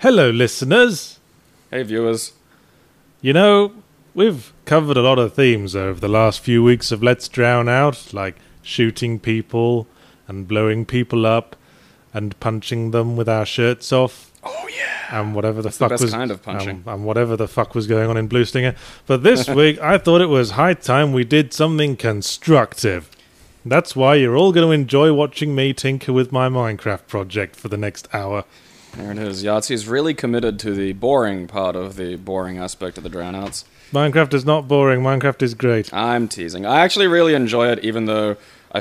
Hello, listeners. Hey, viewers. You know, we've covered a lot of themes over the last few weeks of Let's Drown Out, like shooting people and blowing people up and punching them with our shirts off. Oh, yeah. And whatever the That's fuck the best was kind of punching. and whatever the fuck was going on in Blue Stinger. But this week, I thought it was high time we did something constructive. That's why you're all going to enjoy watching me tinker with my Minecraft project for the next hour. There it is. Yahtzee's really committed to the boring part of the boring aspect of the drownouts. Minecraft is not boring. Minecraft is great. I'm teasing. I actually really enjoy it, even though I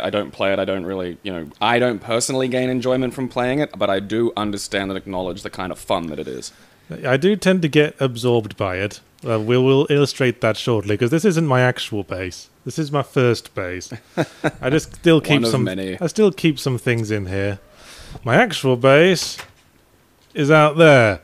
don't play it. I don't really, I don't personally gain enjoyment from playing it, but I do understand and acknowledge the kind of fun that it is. I do tend to get absorbed by it. We'll illustrate that shortly, because this isn't my actual base. This is my first base. I just still keep I still keep some things in here. My actual base is out there.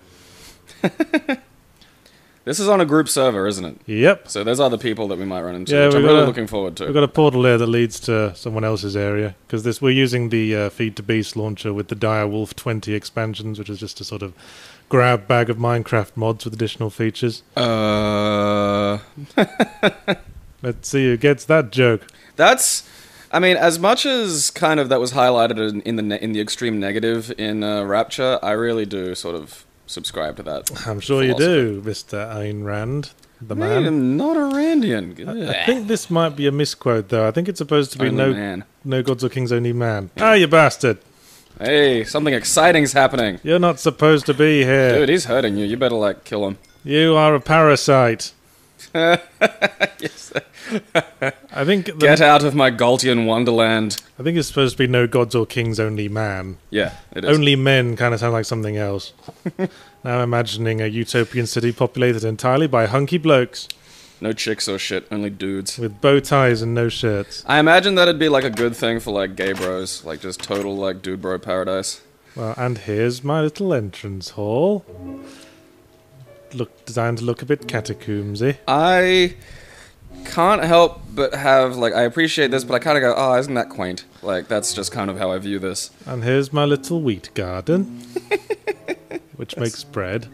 This is on a group server, isn't it? Yep. So there's other people that we might run into, Yeah, which I'm really looking forward to. We've got a portal there that leads to someone else's area, because we're using the Feed to Beast launcher with the Direwolf 20 expansions, which is just a sort of grab bag of Minecraft mods with additional features. Let's see who gets that joke. I mean, as much as kind of that was highlighted in the extreme negative in Rapture, I really do sort of subscribe to that. I'm sure you do, Mr. Ayn Rand, the man. I'm not a Randian. I think this might be a misquote, though. I think it's supposed to be no gods or kings, only man. Yeah. Ah, you bastard! Hey, something exciting's happening. You're not supposed to be here. Dude, he's hurting you. You better, kill him. You are a parasite. Yes. I think Get out of my Galtian wonderland. I think it's supposed to be no gods or kings, only man. Yeah, it is. Only men kind of sound like something else. Now I'm imagining a utopian city populated entirely by hunky blokes. No chicks or shit, only dudes. With bow ties and no shirts. I imagine that'd be a good thing for gay bros. Just total dude bro paradise. Well, and here's my little entrance hall. Designed to look a bit catacombsy. I can't help but have, I appreciate this, but I kind of go, oh, isn't that quaint? That's just kind of how I view this. And here's my little wheat garden, which makes bread.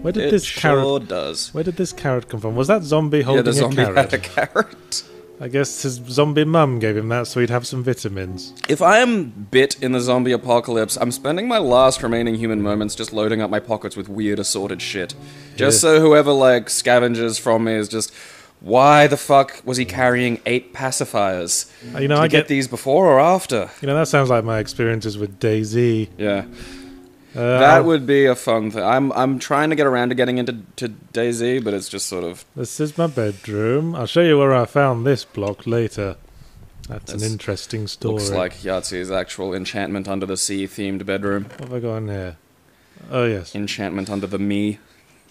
Where did this carrot come from? Was that zombie holding the zombie a carrot? had a carrot. I guess his zombie mum gave him that so he'd have some vitamins. If I am bit in the zombie apocalypse, I'm spending my last remaining human moments just loading up my pockets with weird assorted shit. Just so whoever, scavenges from me is just, why the fuck was he carrying 8 pacifiers? Did I get these before or after? That sounds like my experiences with DayZ. Yeah. That would be a fun thing. I'm trying to get around to getting into DayZ, but it's just sort of... This is my bedroom. I'll show you where I found this block later. That's an interesting story. Looks like Yahtzee's actual Enchantment Under the Sea themed bedroom. What have I got in here? Oh, yes. Enchantment Under the Me.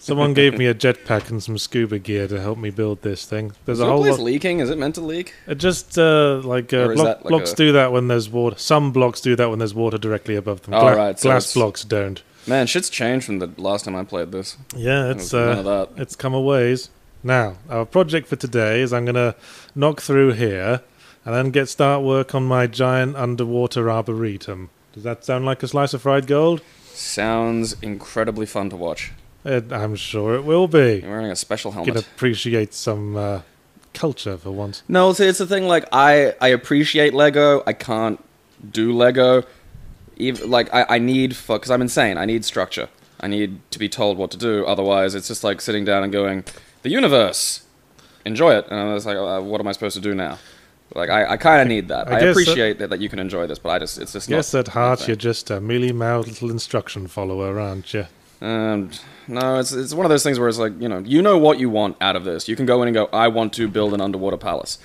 Someone gave me a jetpack and some scuba gear to help me build this thing. There's a whole place leaking? Is it meant to leak? It just, blocks do that when there's water. Some blocks do that when there's water directly above them. Glass blocks don't. Man, shit's changed from the last time I played this. Yeah, it's come a ways. Now, our project for today is I'm going to knock through here and then start work on my giant underwater arboretum. Does that sound like a slice of fried gold? Sounds incredibly fun to watch. I'm sure it will be. You're wearing a special helmet. You can appreciate some culture for once. No, see, it's the thing, I appreciate Lego. I can't do Lego. I need, because I'm insane, I need structure. I need to be told what to do, otherwise it's just sitting down and going, the universe, enjoy it. And I was what am I supposed to do now? I kind of need that. I appreciate that you can enjoy this, but it's just not... I guess at heart you're just a mealy-mouthed little instruction follower, aren't you? No, it's one of those things where it's you know what you want out of this. You can go in and go, I want to build an underwater palace.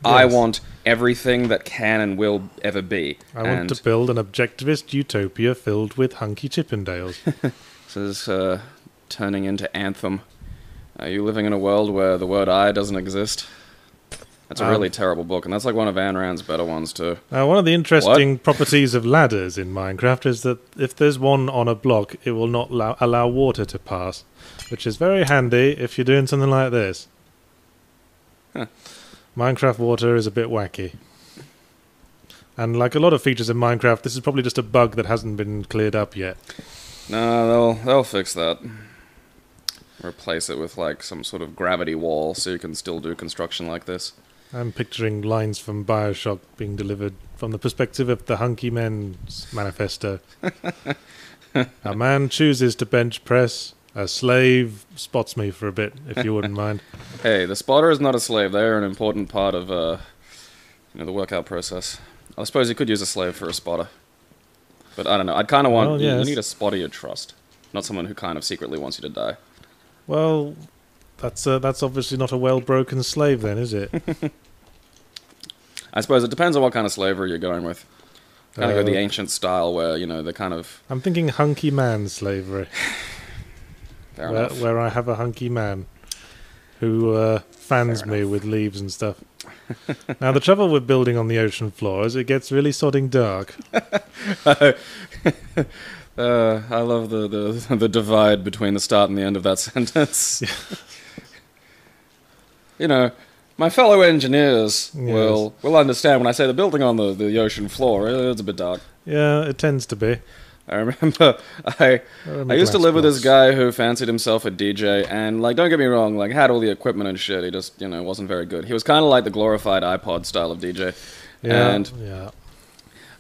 Yes. I want everything that can and will ever be. I want to build an objectivist utopia filled with hunky Chippendales. This is turning into Anthem. Are you living in a world where the word I doesn't exist? That's a really terrible book, and that's one of Ayn Rand's better ones, too. One of the interesting properties of ladders in Minecraft is that if there's one on a block, it will not allow water to pass, which is very handy if you're doing something like this. Huh. Minecraft water is a bit wacky. And like a lot of features in Minecraft, this is probably just a bug that hasn't been cleared up yet. No, they'll fix that. Replace it with like some sort of gravity wall so you can still do construction like this. I'm picturing lines from BioShock being delivered from the perspective of the Hunky Men's manifesto. A man chooses to bench press. A slave spots me for a bit, if you wouldn't mind. Hey, the spotter is not a slave. They are an important part of the workout process. I suppose you could use a slave for a spotter. But I don't know. I'd kind of want... you need a spotter you trust. Not someone who kind of secretly wants you to die. Well, that's obviously not a well-broken slave then, is it? I suppose it depends on what kind of slavery you're going with. Kind of go the ancient style where, they're kind of... I'm thinking hunky man slavery. Where I have a hunky man who fans me with leaves and stuff. Now, the trouble with building on the ocean floor is it gets really sodding dark. I love the divide between the start and the end of that sentence. My fellow engineers will understand when I say the building on the ocean floor, it's a bit dark. Yeah, it tends to be. I remember I used to live with this guy who fancied himself a DJ, and, don't get me wrong, had all the equipment and shit, he just, wasn't very good. He was kind of like the glorified iPod style of DJ. Yeah.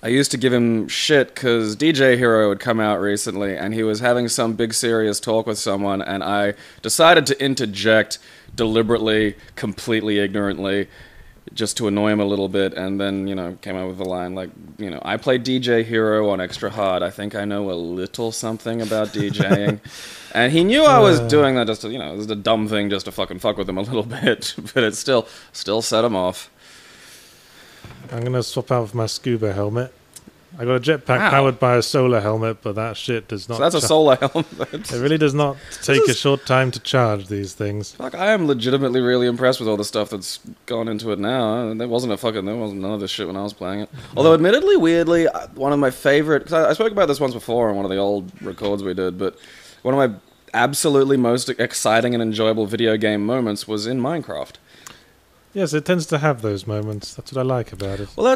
I used to give him shit because DJ Hero had come out recently, and he was having some big serious talk with someone, and I decided to interject deliberately, completely ignorantly, just to annoy him a little bit, and then, came out with a line I played DJ Hero on extra hard. I think I know a little something about DJing. And he knew I was doing that just to, it was a dumb thing just to fucking fuck with him a little bit, but it still set him off. I'm going to swap out my scuba helmet. I got a jetpack powered by a solar helmet, but that shit does not... So that's a solar helmet? It really does not take a short time to charge these things. Fuck, I am legitimately really impressed with all the stuff that's gone into it now. There wasn't none of this shit when I was playing it. Although, admittedly, weirdly, one of my favorite... Cause I spoke about this once before on one of the old records we did, but one of my absolutely most exciting and enjoyable video game moments was in Minecraft. Yes, it tends to have those moments. That's what I like about it. Well,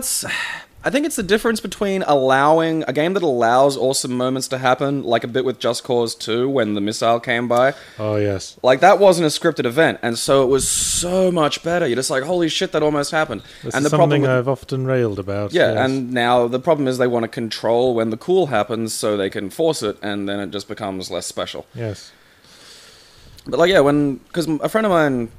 I think it's the difference between allowing a game that allows awesome moments to happen, like a bit with Just Cause 2 when the missile came by. Oh, yes. That wasn't a scripted event, and so it was so much better. You're just like, holy shit, that almost happened. This is something I've often railed about. Yeah, yes. And now the problem is they want to control when the cool happens so they can force it, and then it just becomes less special. Yes. But because a friend of mine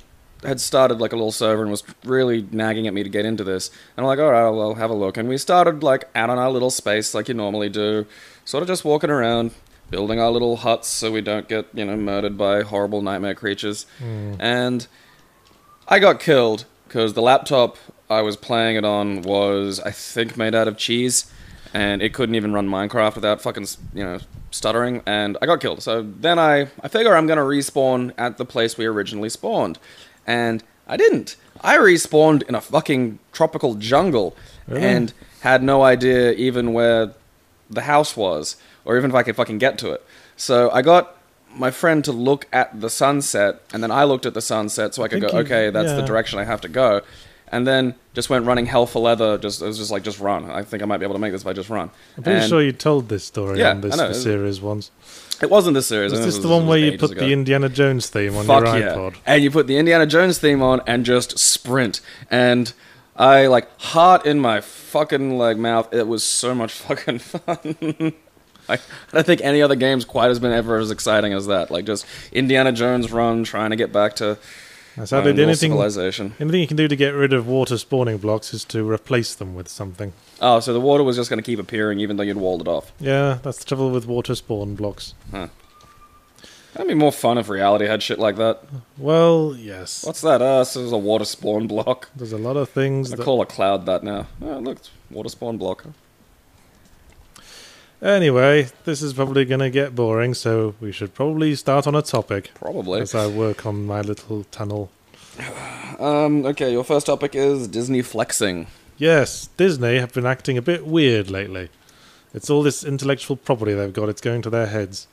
had started a little server and was really nagging at me to get into this. And I'm like, alright, I'll have a look. And we started out on our little space like you normally do, sort of just walking around, building our little huts so we don't get, murdered by horrible nightmare creatures. And I got killed because the laptop I was playing it on was, I think, made out of cheese, and it couldn't even run Minecraft without fucking, stuttering, and I got killed. So then I figure I'm going to respawn at the place we originally spawned. And I didn't. I respawned in a fucking tropical jungle and had no idea even where the house was, or even if I could fucking get to it. So I got my friend to look at the sunset, and then I looked at the sunset so I could go, okay, that's the direction I have to go. And then just went running hell for leather. It was just run. I think I might be able to make this if I just run. I'm pretty sure you told this story on the series once. It wasn't this series. Was this the one where you put the Indiana Jones theme on your iPod? And you put the Indiana Jones theme on and just sprint. And I, heart in my fucking, mouth. It was so much fucking fun. I don't think any other game's quite has been ever as exciting as that. Just Indiana Jones run, trying to get back to civilization. Anything you can do to get rid of water spawning blocks is to replace them with something. Oh, so the water was just going to keep appearing even though you'd walled it off. Yeah, that's the trouble with water spawn blocks. Huh. That'd be more fun if reality had shit like that. Well, yes. What's that? So there's a water spawn block. There's a lot of things I call a cloud that now. Oh, look, it's water spawn block. Anyway, this is probably going to get boring, so we should probably start on a topic. Probably. As I work on my little tunnel. Okay, your first topic is Disney flexing. Yes, Disney have been acting a bit weird lately. It's all this intellectual property they've got, it's going to their heads.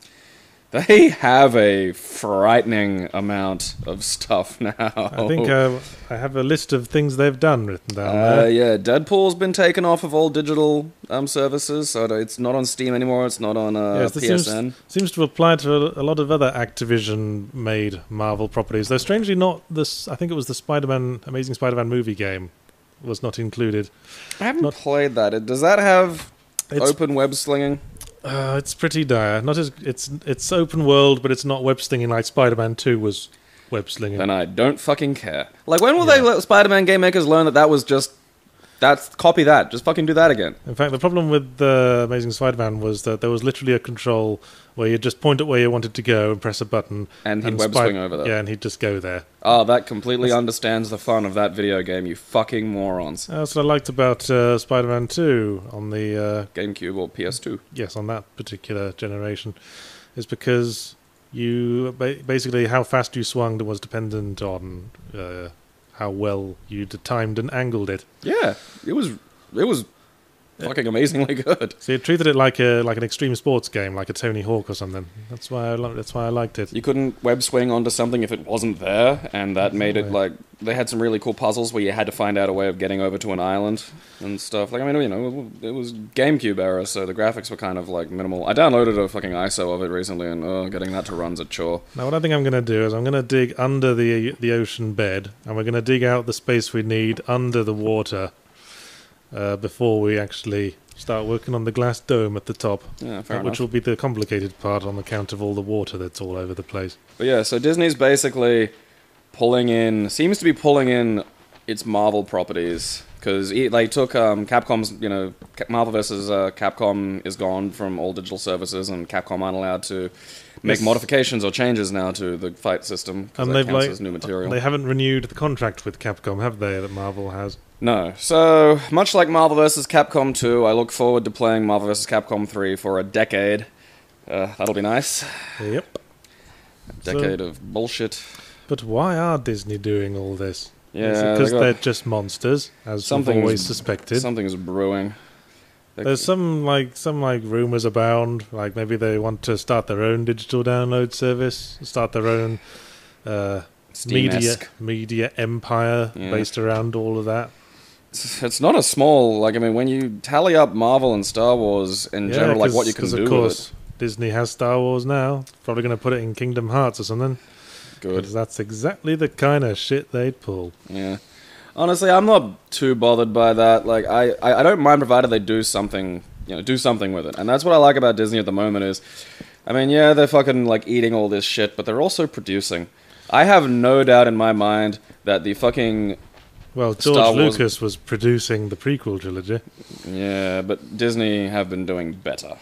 They have a frightening amount of stuff now. I think I have a list of things they've done written down there. Yeah, Deadpool's been taken off of all digital services, so it's not on Steam anymore, it's not on PSN. Seems to apply to a lot of other Activision-made Marvel properties, though strangely not this. I think it was the Amazing Spider-Man movie game was not included. I haven't played that. Does that have open web slinging? It's pretty dire. Not as it's open world, but it's not web slinging like Spider-Man 2 was web slinging. Then I don't fucking care. Like, when will they let Spider-Man game makers learn that was just copy that? Just fucking do that again. In fact, the problem with the Amazing Spider-Man was that there was literally a control where you just point at where you wanted to go and press a button, and he'd web swing over there. Yeah, and he'd just go there. Oh, that completely understands the fun of that video game, you fucking morons. That's what I liked about Spider-Man 2 on the GameCube or PS2. Yes, on that particular generation, is because you basically how fast you swung was dependent on how well you'd timed and angled it. Yeah, it was fucking amazingly good. So you treated it like an extreme sports game, like a Tony Hawk or something. That's why I liked it. You couldn't web swing onto something if it wasn't there, and that made it like they had some really cool puzzles where you had to find out a way of getting over to an island and stuff. Like, I mean, you know, it was GameCube era, so the graphics were kind of like minimal. I downloaded a fucking ISO of it recently, and getting that to run's a chore. Now, what I think I'm going to do is I'm going to dig under the ocean bed, and we're going to dig out the space we need under the water. Before we actually start working on the glass dome at the top, which will be the complicated part on account of all the water that's all over the place. But yeah, so Disney's basically seems to be pulling in its Marvel properties, because they took Capcom's, you know, Marvel vs. Capcom is gone from all digital services, and Capcom aren't allowed to make modifications or changes now to the fight system, because that counts as new material. They haven't renewed the contract with Capcom, have they, that Marvel has? No. So, much like Marvel vs. Capcom 2, I look forward to playing Marvel vs. Capcom 3 for a decade. That'll be nice. Yep. A decade of bullshit. But why are Disney doing all this? Yeah, because they're just monsters, as we've always suspected. Something's brewing. There's some rumors abound, like maybe they want to start their own digital download service, start their own media empire based around all of that. It's not a small, like, I mean, when you tally up Marvel and Star Wars in general, like what you can do with it. Disney has Star Wars now. Probably going to put it in Kingdom Hearts or something. Good. Because that's exactly the kind of shit they'd pull. Yeah. Honestly, I'm not too bothered by that. Like, I don't mind provided they do something, you know, do something with it. And that's what I like about Disney at the moment is, I mean, yeah, they're fucking, like, eating all this shit, but they're also producing. I have no doubt in my mind that the fucking... Well, George Lucas was producing the prequel trilogy. Yeah, but Disney have been doing better.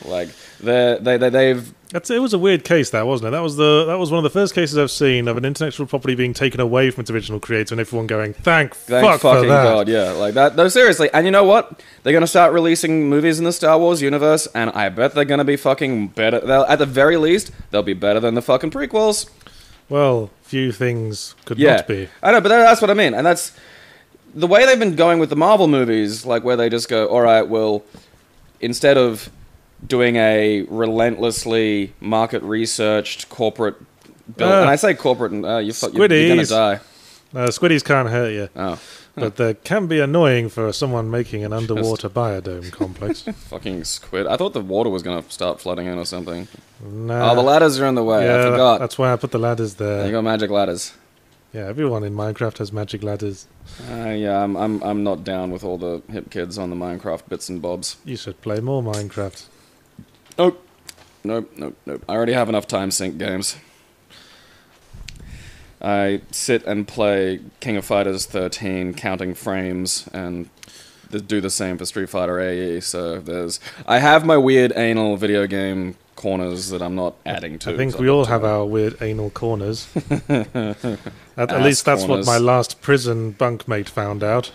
Like, they've... It was a weird case, that, wasn't it? That was one of the first cases I've seen of an intellectual property being taken away from its original creator and everyone going, thank fuck fucking for that. God, yeah, like that. No, seriously. And you know what? They're going to start releasing movies in the Star Wars universe, and I bet they're going to be fucking better. At the very least, they'll be better than the fucking prequels. Well, few things could not be. I know, but that's what I mean. And that's the way they've been going with the Marvel movies, like where they just go, all right, well, instead of doing a relentlessly market researched corporate build, and I say corporate, and you're going to die. Squiddies can't hurt you. Oh. But they can be annoying for someone making an underwater biodome complex. Fucking squid. I thought the water was going to start flooding in or something. Nah. Oh, the ladders are in the way. Yeah, I forgot. That's why I put the ladders there. You got magic ladders. Yeah, everyone in Minecraft has magic ladders. Yeah, I'm not down with all the hip kids on the Minecraft bits and bobs. You should play more Minecraft. Nope. I already have enough time sink games. I sit and play King of Fighters 13, counting frames, and do the same for Street Fighter AE. So I have my weird anal video game corners that I'm not adding to. I think we all have our weird anal corners. At least that's corners. what my last prison bunkmate found out.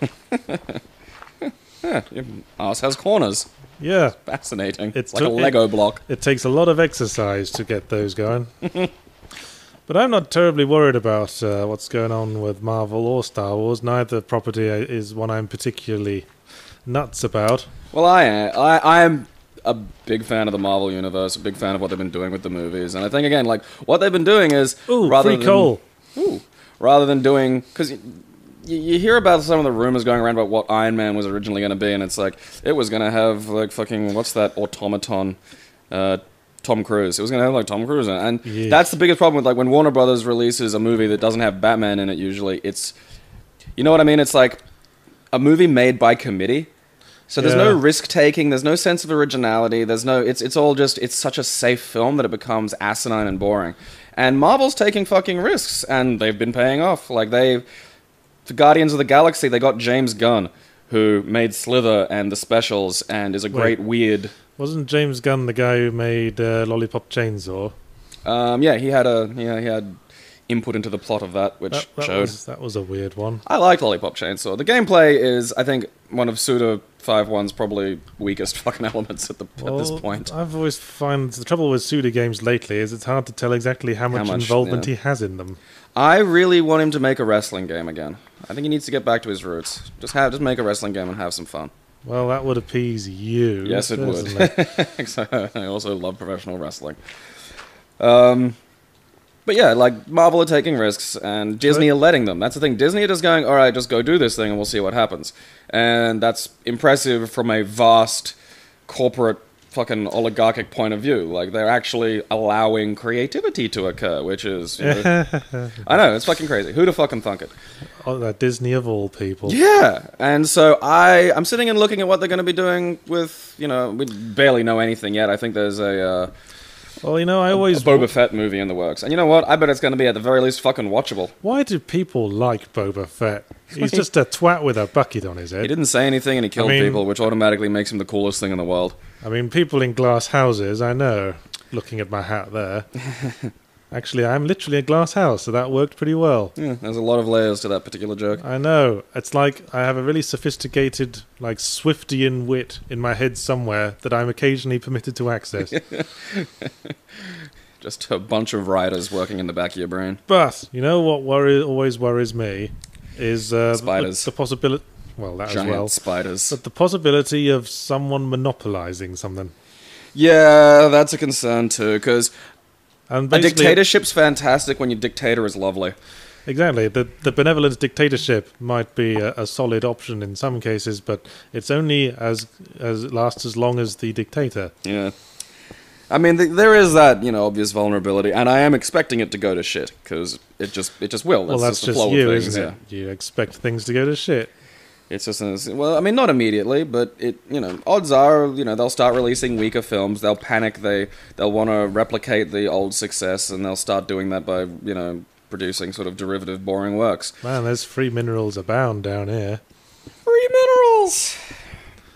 Yeah, your ass has corners. Yeah. Fascinating. It's like a Lego block. It takes a lot of exercise to get those going. But I'm not terribly worried about what's going on with Marvel or Star Wars. Neither property is one I'm particularly nuts about. Well, I'm a big fan of the Marvel universe, a big fan of what they've been doing with the movies, and I think again, like what they've been doing is rather than doing, because you hear about some of the rumors going around about what Iron Man was originally going to be, and it's like it was going to have like fucking what's that automaton, Tom Cruise. It was going to have like Tom Cruise in it, and that's the biggest problem with like when Warner Brothers releases a movie that doesn't have Batman in it. Usually, it's, you know what I mean. It's like a movie made by committee. So there's no risk taking, there's no sense of originality, there's no, it's all just, it's such a safe film that it becomes asinine and boring. And Marvel's taking fucking risks, and they've been paying off. Like for Guardians of the Galaxy, they got James Gunn, who made Slither and The Specials, and is a great weird... Wasn't James Gunn the guy who made Lollipop Chainsaw? Yeah, he had input into the plot of that, which showed... That was a weird one. I liked Lollipop Chainsaw. The gameplay is, I think, one of Suda 5.1's probably weakest fucking elements at this point. I've always found the trouble with Suda games lately is it's hard to tell exactly how much involvement he has in them. I really want him to make a wrestling game again. I think he needs to get back to his roots. Just make a wrestling game and have some fun. Well, that would appease you. Yes, it would. I also love professional wrestling. But yeah, like, Marvel are taking risks, and Disney are letting them. That's the thing. Disney are just going, all right, just go do this thing, and we'll see what happens. And that's impressive from a vast corporate fucking oligarchic point of view. Like, they're actually allowing creativity to occur, which is... You know, I know, it's fucking crazy. Who'd have fucking thunk it? Oh, that Disney of all people. Yeah, and so I'm sitting and looking at what they're going to be doing with, you know, we barely know anything yet. I think there's a Boba Fett movie in the works. And you know what? I bet it's going to be at the very least fucking watchable. Why do people like Boba Fett? He's just a twat with a bucket on his head. He didn't say anything and he killed people, which automatically makes him the coolest thing in the world. I mean, people in glass houses, I know, looking at my hat there. Actually, I'm literally a glass house, so that worked pretty well. Yeah, there's a lot of layers to that particular joke. I know. It's like I have a really sophisticated, like, Swiftian wit in my head somewhere that I'm occasionally permitted to access. Just a bunch of writers working in the back of your brain. But, you know what always worries me is spiders. The possibility... Well, that Giant as well. Spiders. But the possibility of someone monopolizing something. Yeah, that's a concern too, because... A dictatorship's fantastic when your dictator is lovely. Exactly. The benevolent dictatorship might be a solid option in some cases, but it's only as it lasts as long as the dictator. Yeah. I mean, there is that, you know, obvious vulnerability, and I am expecting it to go to shit, because it just will. Well, that's just you, isn't it? You expect things to go to shit. It's just, well, I mean, not immediately, but odds are, they'll start releasing weaker films. They'll panic. They'll want to replicate the old success, and they'll start doing that by, producing sort of derivative, boring works. Man, there's free minerals abound down here. Free minerals!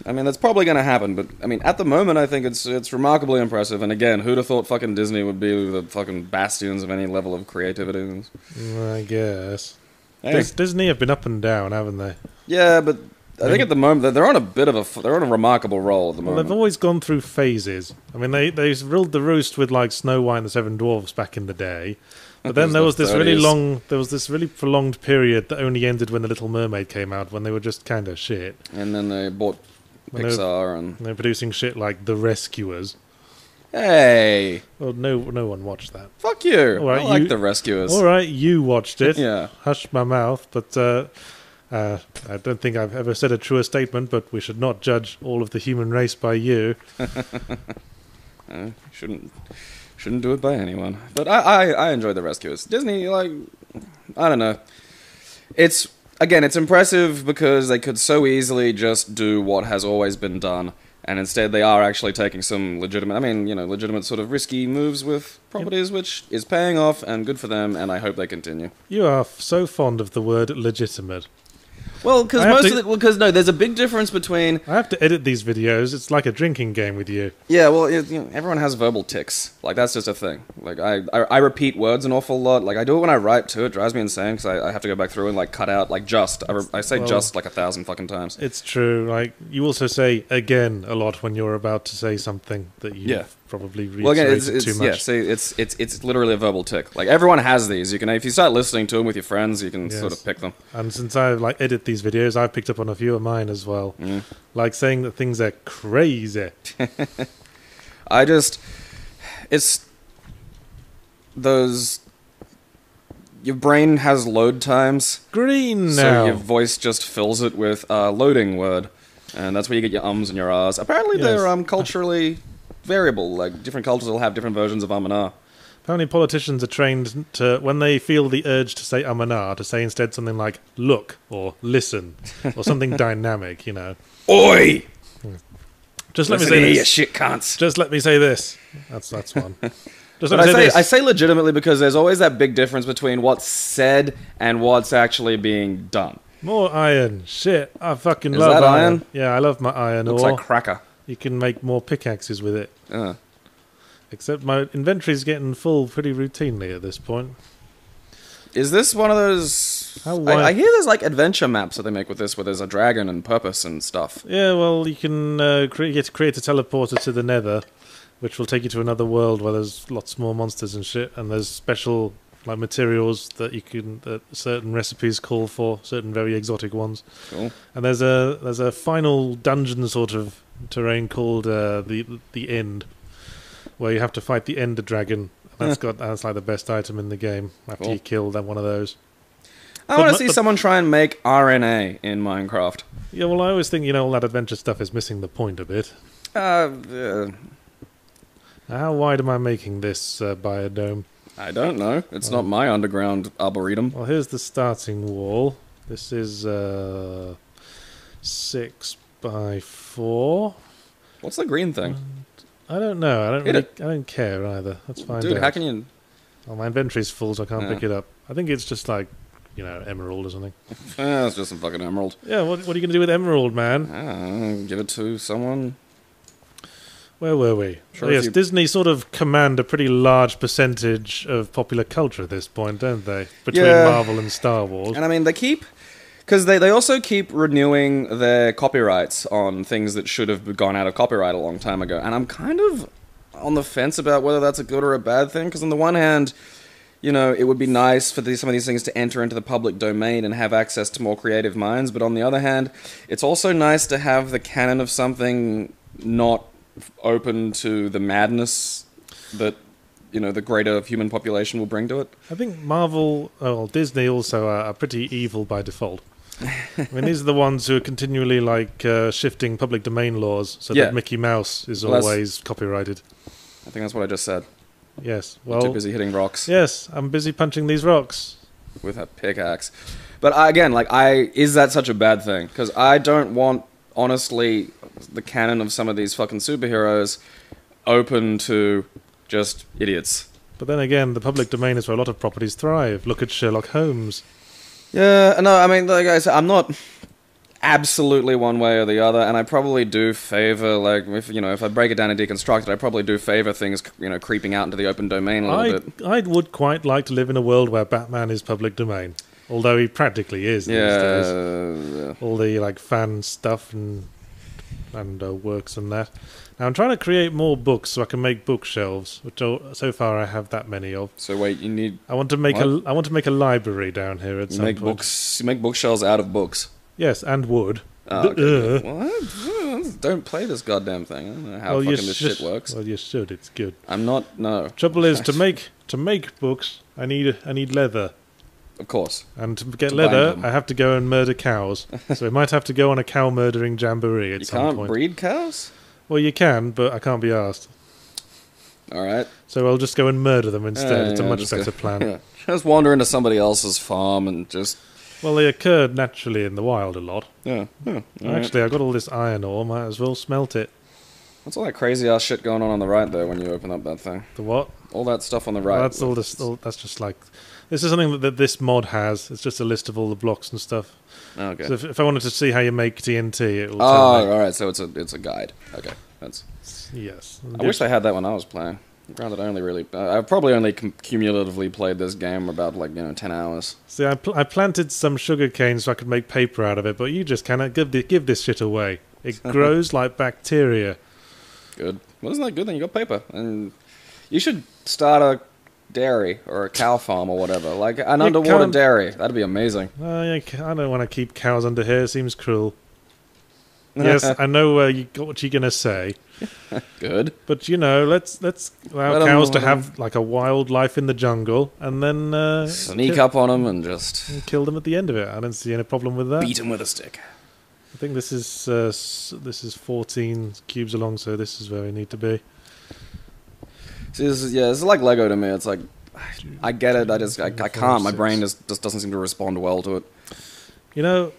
I mean, that's probably going to happen, but, I mean, at the moment, I think it's remarkably impressive. And again, who'd have thought fucking Disney would be the fucking bastions of any level of creativity? I guess. Hey. Disney have been up and down, haven't they? Yeah, but I think at the moment they're on a remarkable roll at the moment. Well, they've always gone through phases. I mean, they ruled the roost with like Snow White and the Seven Dwarfs back in the day, but then there was this really prolonged period that only ended when the Little Mermaid came out, when they were just kind of shit. And then they bought Pixar and they're producing shit like The Rescuers. Hey! Well, no one watched that. Fuck you! Right, I like The Rescuers. All right, you watched it. Yeah. Hush my mouth, but I don't think I've ever said a truer statement, but we should not judge all of the human race by you. Shouldn't do it by anyone. But I enjoy The Rescuers. Disney, like, I don't know. It's impressive because they could so easily just do what has always been done. And instead they are actually taking some legitimate sort of risky moves with properties, which is paying off, and good for them, and I hope they continue. You are so fond of the word legitimate. Well, because there's a big difference between... I have to edit these videos. It's like a drinking game with you. Yeah, well, everyone has verbal tics. Like, that's just a thing. Like, I repeat words an awful lot. Like, I do it when I write, too. It drives me insane, because I have to go back through and, like, cut out, like, just. I say just, like, 1,000 fucking times. It's true. Like, you also say again a lot when you're about to say something that you've probably reiterated too much. Yeah, see, it's literally a verbal tic. Like, everyone has these. You can, if you start listening to them with your friends, you can sort of pick them. And since I, like, edit these these videos, I've picked up on a few of mine as well. Like saying that things are crazy. It's those... Your brain has load times. Green now. So your voice just fills it with a loading word. And that's where you get your ums and your ahs. Apparently they're culturally variable. Like, different cultures will have different versions of and ah. Apparently politicians are trained to, when they feel the urge to say and ah, to say instead something like look or listen or something dynamic, you know. Oi! Just let me say this. You shit cunts. Just let me say this. That's one. Just let but me say this. I say legitimately because there's always that big difference between what's said and what's actually being done. More iron. Shit. I fucking Is love that iron. Yeah, I love my iron Looks ore. like cracker. You can make more pickaxes with it. Except my inventory's getting full pretty routinely at this point. Is this one of those... I hear there's like adventure maps that they make with this, where there's a dragon and purpose and stuff. Yeah, well, you can create a teleporter to the nether, which will take you to another world where there's lots more monsters and shit, and there's special like materials that you can that certain recipes call for, certain very exotic ones. Cool. And there's a final dungeon sort of terrain called the End, where you have to fight the Ender Dragon. That's like the best item in the game after you kill one of those. I want to see someone try and make RNA in Minecraft. Yeah, well, I always think all that adventure stuff is missing the point a bit. How wide am I making this biodome? I don't know. It's not my underground arboretum. Well, here's the starting wall. This is 6 by 4. What's the green thing? I don't know. I don't care either. Let's find out. Dude, how can you... Well, my inventory's full, so I can't pick it up. I think it's just like, emerald or something. It's just some fucking emerald. Yeah, what are you going to do with emerald, man? Give it to someone. Where were we? Sure, yes, Disney sort of command a pretty large percentage of popular culture at this point, don't they? Between Marvel and Star Wars. And I mean, they keep... Because they also keep renewing their copyrights on things that should have gone out of copyright a long time ago. And I'm kind of on the fence about whether that's a good or a bad thing. Because on the one hand, it would be nice for some of these things to enter into the public domain and have access to more creative minds. But on the other hand, it's also nice to have the canon of something not open to the madness that the greater human population will bring to it. I think Disney also are pretty evil by default. I mean, these are the ones who are continually shifting public domain laws so that Mickey Mouse is always copyrighted. I think that's what I just said. Yes. Well, I'm too busy hitting rocks. Yes, I'm busy punching these rocks with a pickaxe. But is that such a bad thing? Because I don't want, honestly, the canon of some of these fucking superheroes open to just idiots. But then again, the public domain is where a lot of properties thrive. Look at Sherlock Holmes. Yeah, no, I mean, like I said, I'm not absolutely one way or the other, and I probably do favor, if I break it down and deconstruct it, I probably do favor things, creeping out into the open domain a little bit. I would quite like to live in a world where Batman is public domain, although he practically is these days. All the fan stuff and works and that. Now I'm trying to create more books so I can make bookshelves, which so far I have that many of. So wait, you need... I want to make a library down here at some point. You make bookshelves out of books? Yes, and wood. Oh, okay. What? Don't play this goddamn thing. I don't know how fucking this shit works. Well, you should. It's good. I'm not... No. Trouble is, to make books, I need leather. Of course. And to get leather, I have to go and murder cows. So I might have to go on a cow murdering jamboree at some point. You can't breed cows? Well, you can, but I can't be asked. Alright. So I'll just go and murder them instead. It's a much better plan. Yeah. Just wander into somebody else's farm and just... Well, they occurred naturally in the wild a lot. Yeah. Actually, I got all this iron ore. Might as well smelt it. What's all that crazy ass shit going on the right there when you open up that thing? The what? All that stuff on the right. Well, that's just like... This is something that this mod has. It's just a list of all the blocks and stuff. Okay. So if I wanted to see how you make TNT, it will tell me. Alright, so it's a guide. Okay. Yes. I wish they had that when I was playing. Granted, I've probably only cumulatively played this game about 10 hours. See, I planted some sugar cane so I could make paper out of it, but you just cannot give this shit away. It grows like bacteria. Good. Well, isn't that good then? You got paper. And you should start a dairy or a cow farm or whatever. Like an underwater dairy. That'd be amazing. I don't want to keep cows under here. It seems cruel. Yes, I know what you're going to say. Good. But, let's allow cows to have like a wild life in the jungle and then... sneak up on them and just... kill them at the end of it. I don't see any problem with that. Beat them with a stick. I think this is 14 cubes along, so this is where we need to be. See, this is like Lego to me. It's like, I get it, I can't. My brain just doesn't seem to respond well to it.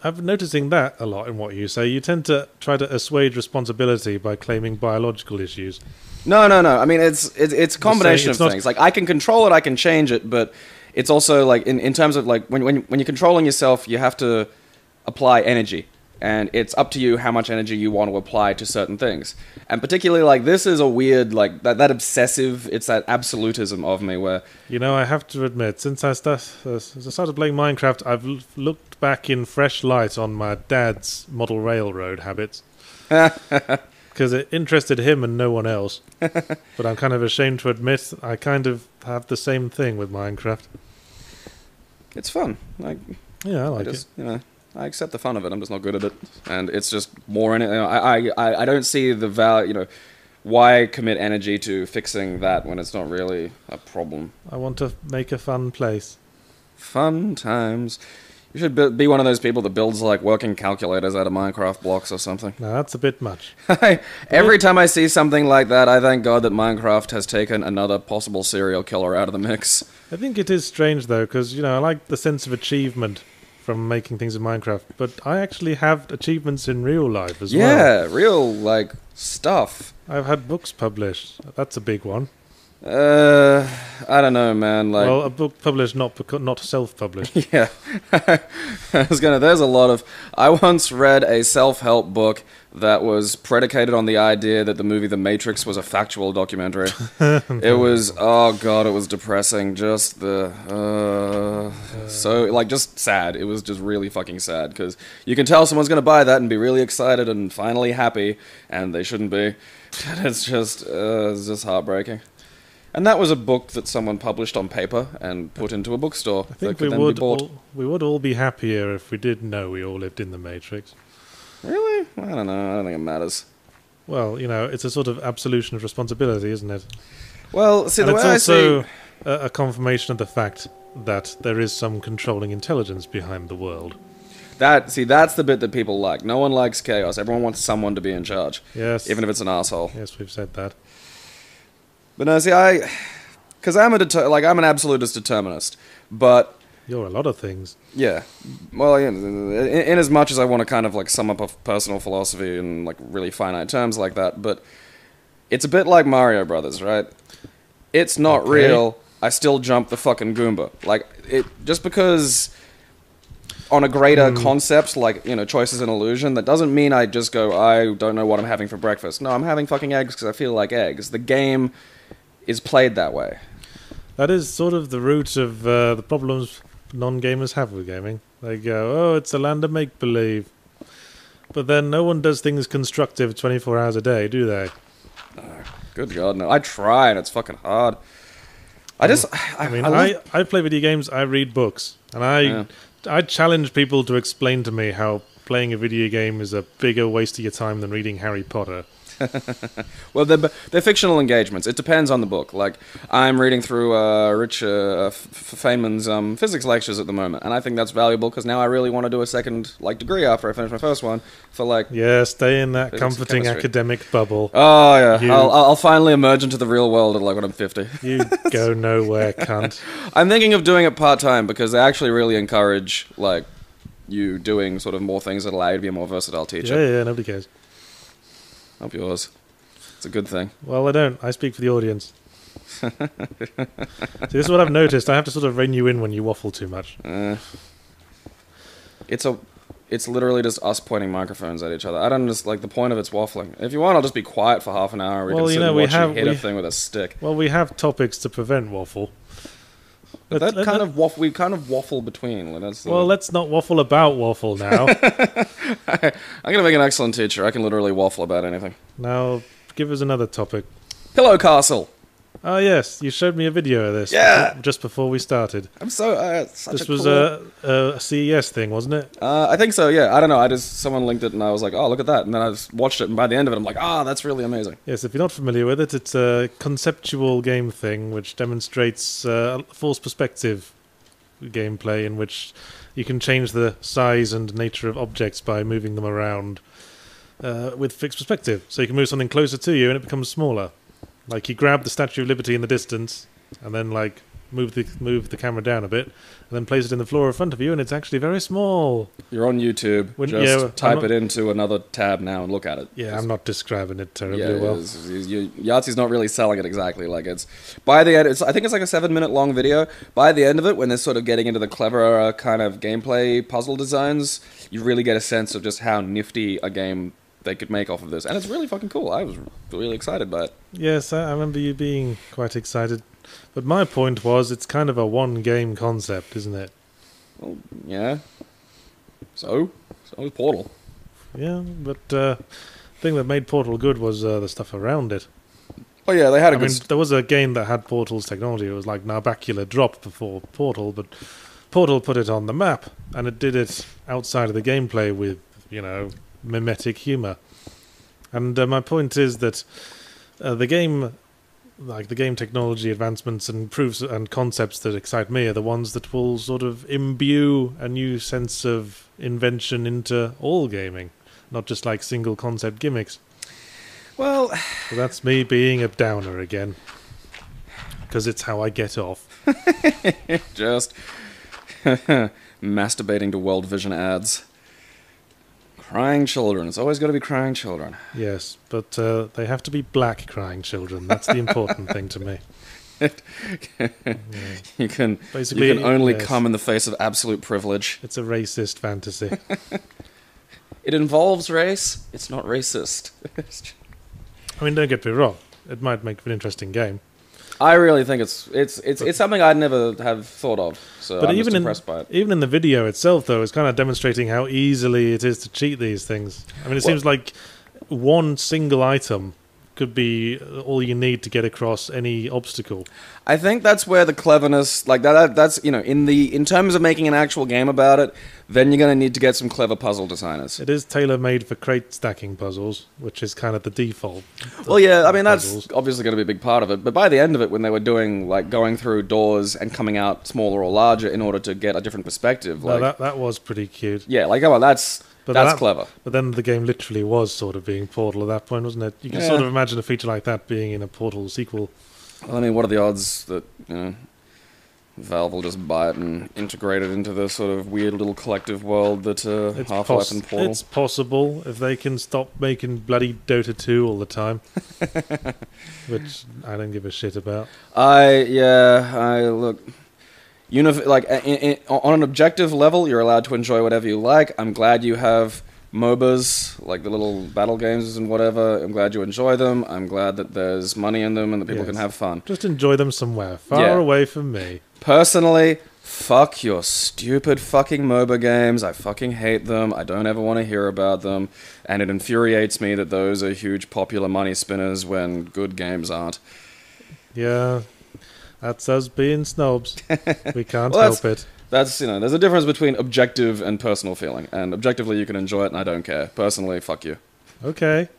I've noticing that a lot in what you say. You tend to try to assuage responsibility by claiming biological issues. No. I mean, it's a combination of things. Like, I can control it, I can change it, but it's also, like, in terms of, like, when you're controlling yourself, you have to apply energy. And it's up to you how much energy you want to apply to certain things. And particularly, like, this is a weird, like, that obsessive, it's that absolutism of me where... I have to admit, since I started playing Minecraft, I've looked back in fresh light on my dad's model railroad habits. Because it interested him and no one else. But I'm kind of ashamed to admit I kind of have the same thing with Minecraft. It's fun. Like, yeah, I like it. I accept the fun of it. I'm just not good at it, and it's just more in it. I don't see the value. Why commit energy to fixing that when it's not really a problem? I want to make a fun place. Fun times. You should be one of those people that builds like working calculators out of Minecraft blocks or something. No, that's a bit much. Every time I see something like that, I thank God that Minecraft has taken another possible serial killer out of the mix. I think it is strange though, because I like the sense of achievement from making things in Minecraft, but I actually have achievements in real life as well. Yeah, real, like, stuff. I've had books published. That's a big one. I don't know, man. Like, well, a book published, not self-published. Yeah. There's a lot of... I once read a self-help book that was predicated on the idea that the movie The Matrix was a factual documentary. It was... Oh, God, it was depressing. Just just sad. It was just really fucking sad, because you can tell someone's going to buy that and be really excited and finally happy, and they shouldn't be. It's just heartbreaking. And that was a book that someone published on paper and put into a bookstore. I think we would all be happier if we did know we all lived in the Matrix. Really? I don't know. I don't think it matters. Well, it's a sort of absolution of responsibility, isn't it? Well, see, and it's also a confirmation of the fact that there is some controlling intelligence behind the world. That's the bit that people like. No one likes chaos. Everyone wants someone to be in charge. Yes. Even if it's an asshole. Yes, we've said that. But no, see, because I'm an absolutist determinist, but... You're a lot of things. Yeah. Well, in as much as I want to kind of, like, sum up a personal philosophy in, like, really finite terms like that, but it's a bit like Mario Brothers, right? It's not real, I still jump the fucking Goomba. Like, just because on a greater concept, like, choice is an illusion, that doesn't mean I just go, I don't know what I'm having for breakfast. No, I'm having fucking eggs because I feel like eggs. The game is played that way. That is sort of the root of the problems non-gamers have with gaming. They go, it's a land of make-believe. But then no one does things constructive 24 hours a day, do they? Good God, no. I try, and it's fucking hard. I play video games, I read books, and I challenge people to explain to me how playing a video game is a bigger waste of your time than reading Harry Potter. Well, they're fictional engagements. It depends on the book. Like, I'm reading through Rich Feynman's physics lectures at the moment, and I think that's valuable because now I really want to do a second degree after I finish my first one for stay in that comforting academic bubble. Oh yeah, I'll finally emerge into the real world at when I'm 50. You go nowhere, cunt. I'm thinking of doing it part-time because they actually really encourage you doing sort of more things that allow you to be a more versatile teacher. Yeah, nobody cares. Up yours. It's a good thing. Well, I don't. I speak for the audience. See, this is what I've noticed. I have to sort of rein you in when you waffle too much. It's literally just us pointing microphones at each other. I don't the point of it's waffling. If you want, I'll just be quiet for half an hour. We can sit and watch you hit a thing with a stick. Well, we have topics to prevent waffle. We kind of waffle between. Let's not waffle about waffle now. I'm going to make an excellent teacher. I can literally waffle about anything. Now, give us another topic. Pillow Castle. Oh yes, you showed me a video of this. Yeah! Just before we started. I'm so such this a was cool... a CES thing, wasn't it? I think so. Yeah, I don't know. Someone linked it, and I was like, oh, look at that. And then I just watched it, and by the end of it, I'm like, that's really amazing. Yes, if you're not familiar with it, it's a conceptual game thing which demonstrates force perspective gameplay in which you can change the size and nature of objects by moving them around with fixed perspective. So you can move something closer to you and it becomes smaller. Like you grab the Statue of Liberty in the distance and then like move the camera down a bit and then place it in the floor in front of you and it's actually very small. You're on YouTube. Type it into another tab now and look at it. Yeah, I'm not describing it terribly well. Yahtzee's not really selling it exactly. Like it's by the end, I think it's like a 7-minute long video. By the end of it, when they're sort of getting into the clever kind of gameplay puzzle designs, you really get a sense of just how nifty a game they could make off of this, and it's really fucking cool. I was really excited by it. Yes, I remember you being quite excited. But my point was, it's kind of a one-game concept, isn't it? Well, yeah. So is Portal. Yeah, but the thing that made Portal good was the stuff around it. Oh yeah, they had there was a game that had Portal's technology. It was like Narbacular Drop before Portal, but Portal put it on the map, and it did it outside of the gameplay with, mimetic humour. And my point is that the game technology advancements and proofs and concepts that excite me are the ones that will sort of imbue a new sense of invention into all gaming, not just like single concept gimmicks. Well, so that's me being a downer again, because it's how I get off. Just masturbating to World Vision ads. Crying children. It's always got to be crying children. Yes, but they have to be black crying children. That's the important thing to me. You can only come in the face of absolute privilege. It's a racist fantasy. It involves race. It's not racist. I mean, don't get me wrong. It might make an interesting game. I really think it's something I'd never have thought of. So I'm just impressed by it. Even in the video itself, though, it's kind of demonstrating how easily it is to cheat these things. I mean, it seems like one single item could be all you need to get across any obstacle. I think that's where the cleverness, like that's in terms of making an actual game about it, then you're going to need to get some clever puzzle designers. It is tailor-made for crate stacking puzzles, which is kind of the default. Well, yeah, I mean that's obviously going to be a big part of it. But by the end of it, when they were doing like going through doors and coming out smaller or larger in order to get a different perspective, like that was pretty cute. Yeah, like come on, that's clever. But then the game literally was sort of being Portal at that point, wasn't it? You can sort of imagine a feature like that being in a Portal sequel. Well, I mean, what are the odds that Valve will just buy it and integrate it into the sort of weird little collective world that Half-Life and Portal? It's possible if they can stop making bloody Dota 2 all the time, which I don't give a shit about. Look. On an objective level, you're allowed to enjoy whatever you like. I'm glad you have MOBAs, like the little battle games and whatever. I'm glad you enjoy them. I'm glad that there's money in them and that people can have fun. Just enjoy them somewhere, far away from me. Personally, fuck your stupid fucking MOBA games. I fucking hate them. I don't ever want to hear about them. And it infuriates me that those are huge popular money spinners when good games aren't. Yeah. That's us being snobs. We can't help it. There's a difference between objective and personal feeling. And objectively, you can enjoy it, and I don't care. Personally, fuck you. Okay.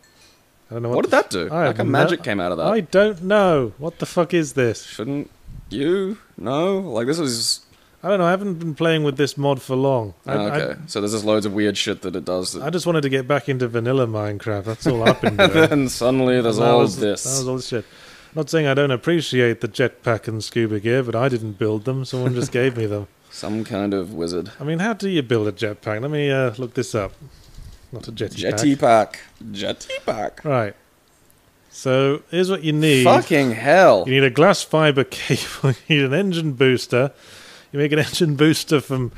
I don't know what did that do? How come magic came out of that? I don't know. What the fuck is this? Shouldn't you know? Like, this was... I don't know. I haven't been playing with this mod for long. Okay. So there's just loads of weird shit that it does. I just wanted to get back into vanilla Minecraft. That's all I've been doing. And then suddenly there's all this. That was all this shit. Not saying I don't appreciate the jetpack and scuba gear, but I didn't build them. Someone just gave me them. Some kind of wizard. I mean, how do you build a jetpack? Let me look this up. Not a jetpack. Jetpack. Right. So, here's what you need. Fucking hell. You need a glass fiber cable. You need an engine booster. You make an engine booster from...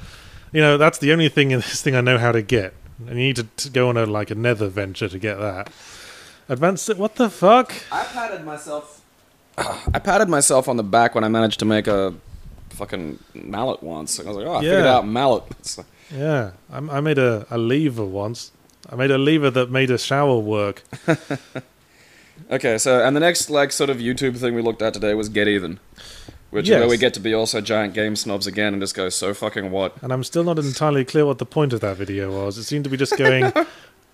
that's the only thing in this thing I know how to get. And you need to go on a nether venture to get that. Advanced... What the fuck? I patted myself on the back when I managed to make a fucking mallet once. I was like, I figured out mallet. Yeah, I made a lever once. I made a lever that made a shower work. Okay, so, and the next, like, sort of YouTube thing we looked at today was Get Even. Which is where we get to be also giant game snobs again and just go, so fucking what? And I'm still not entirely clear what the point of that video was. It seemed to be just going,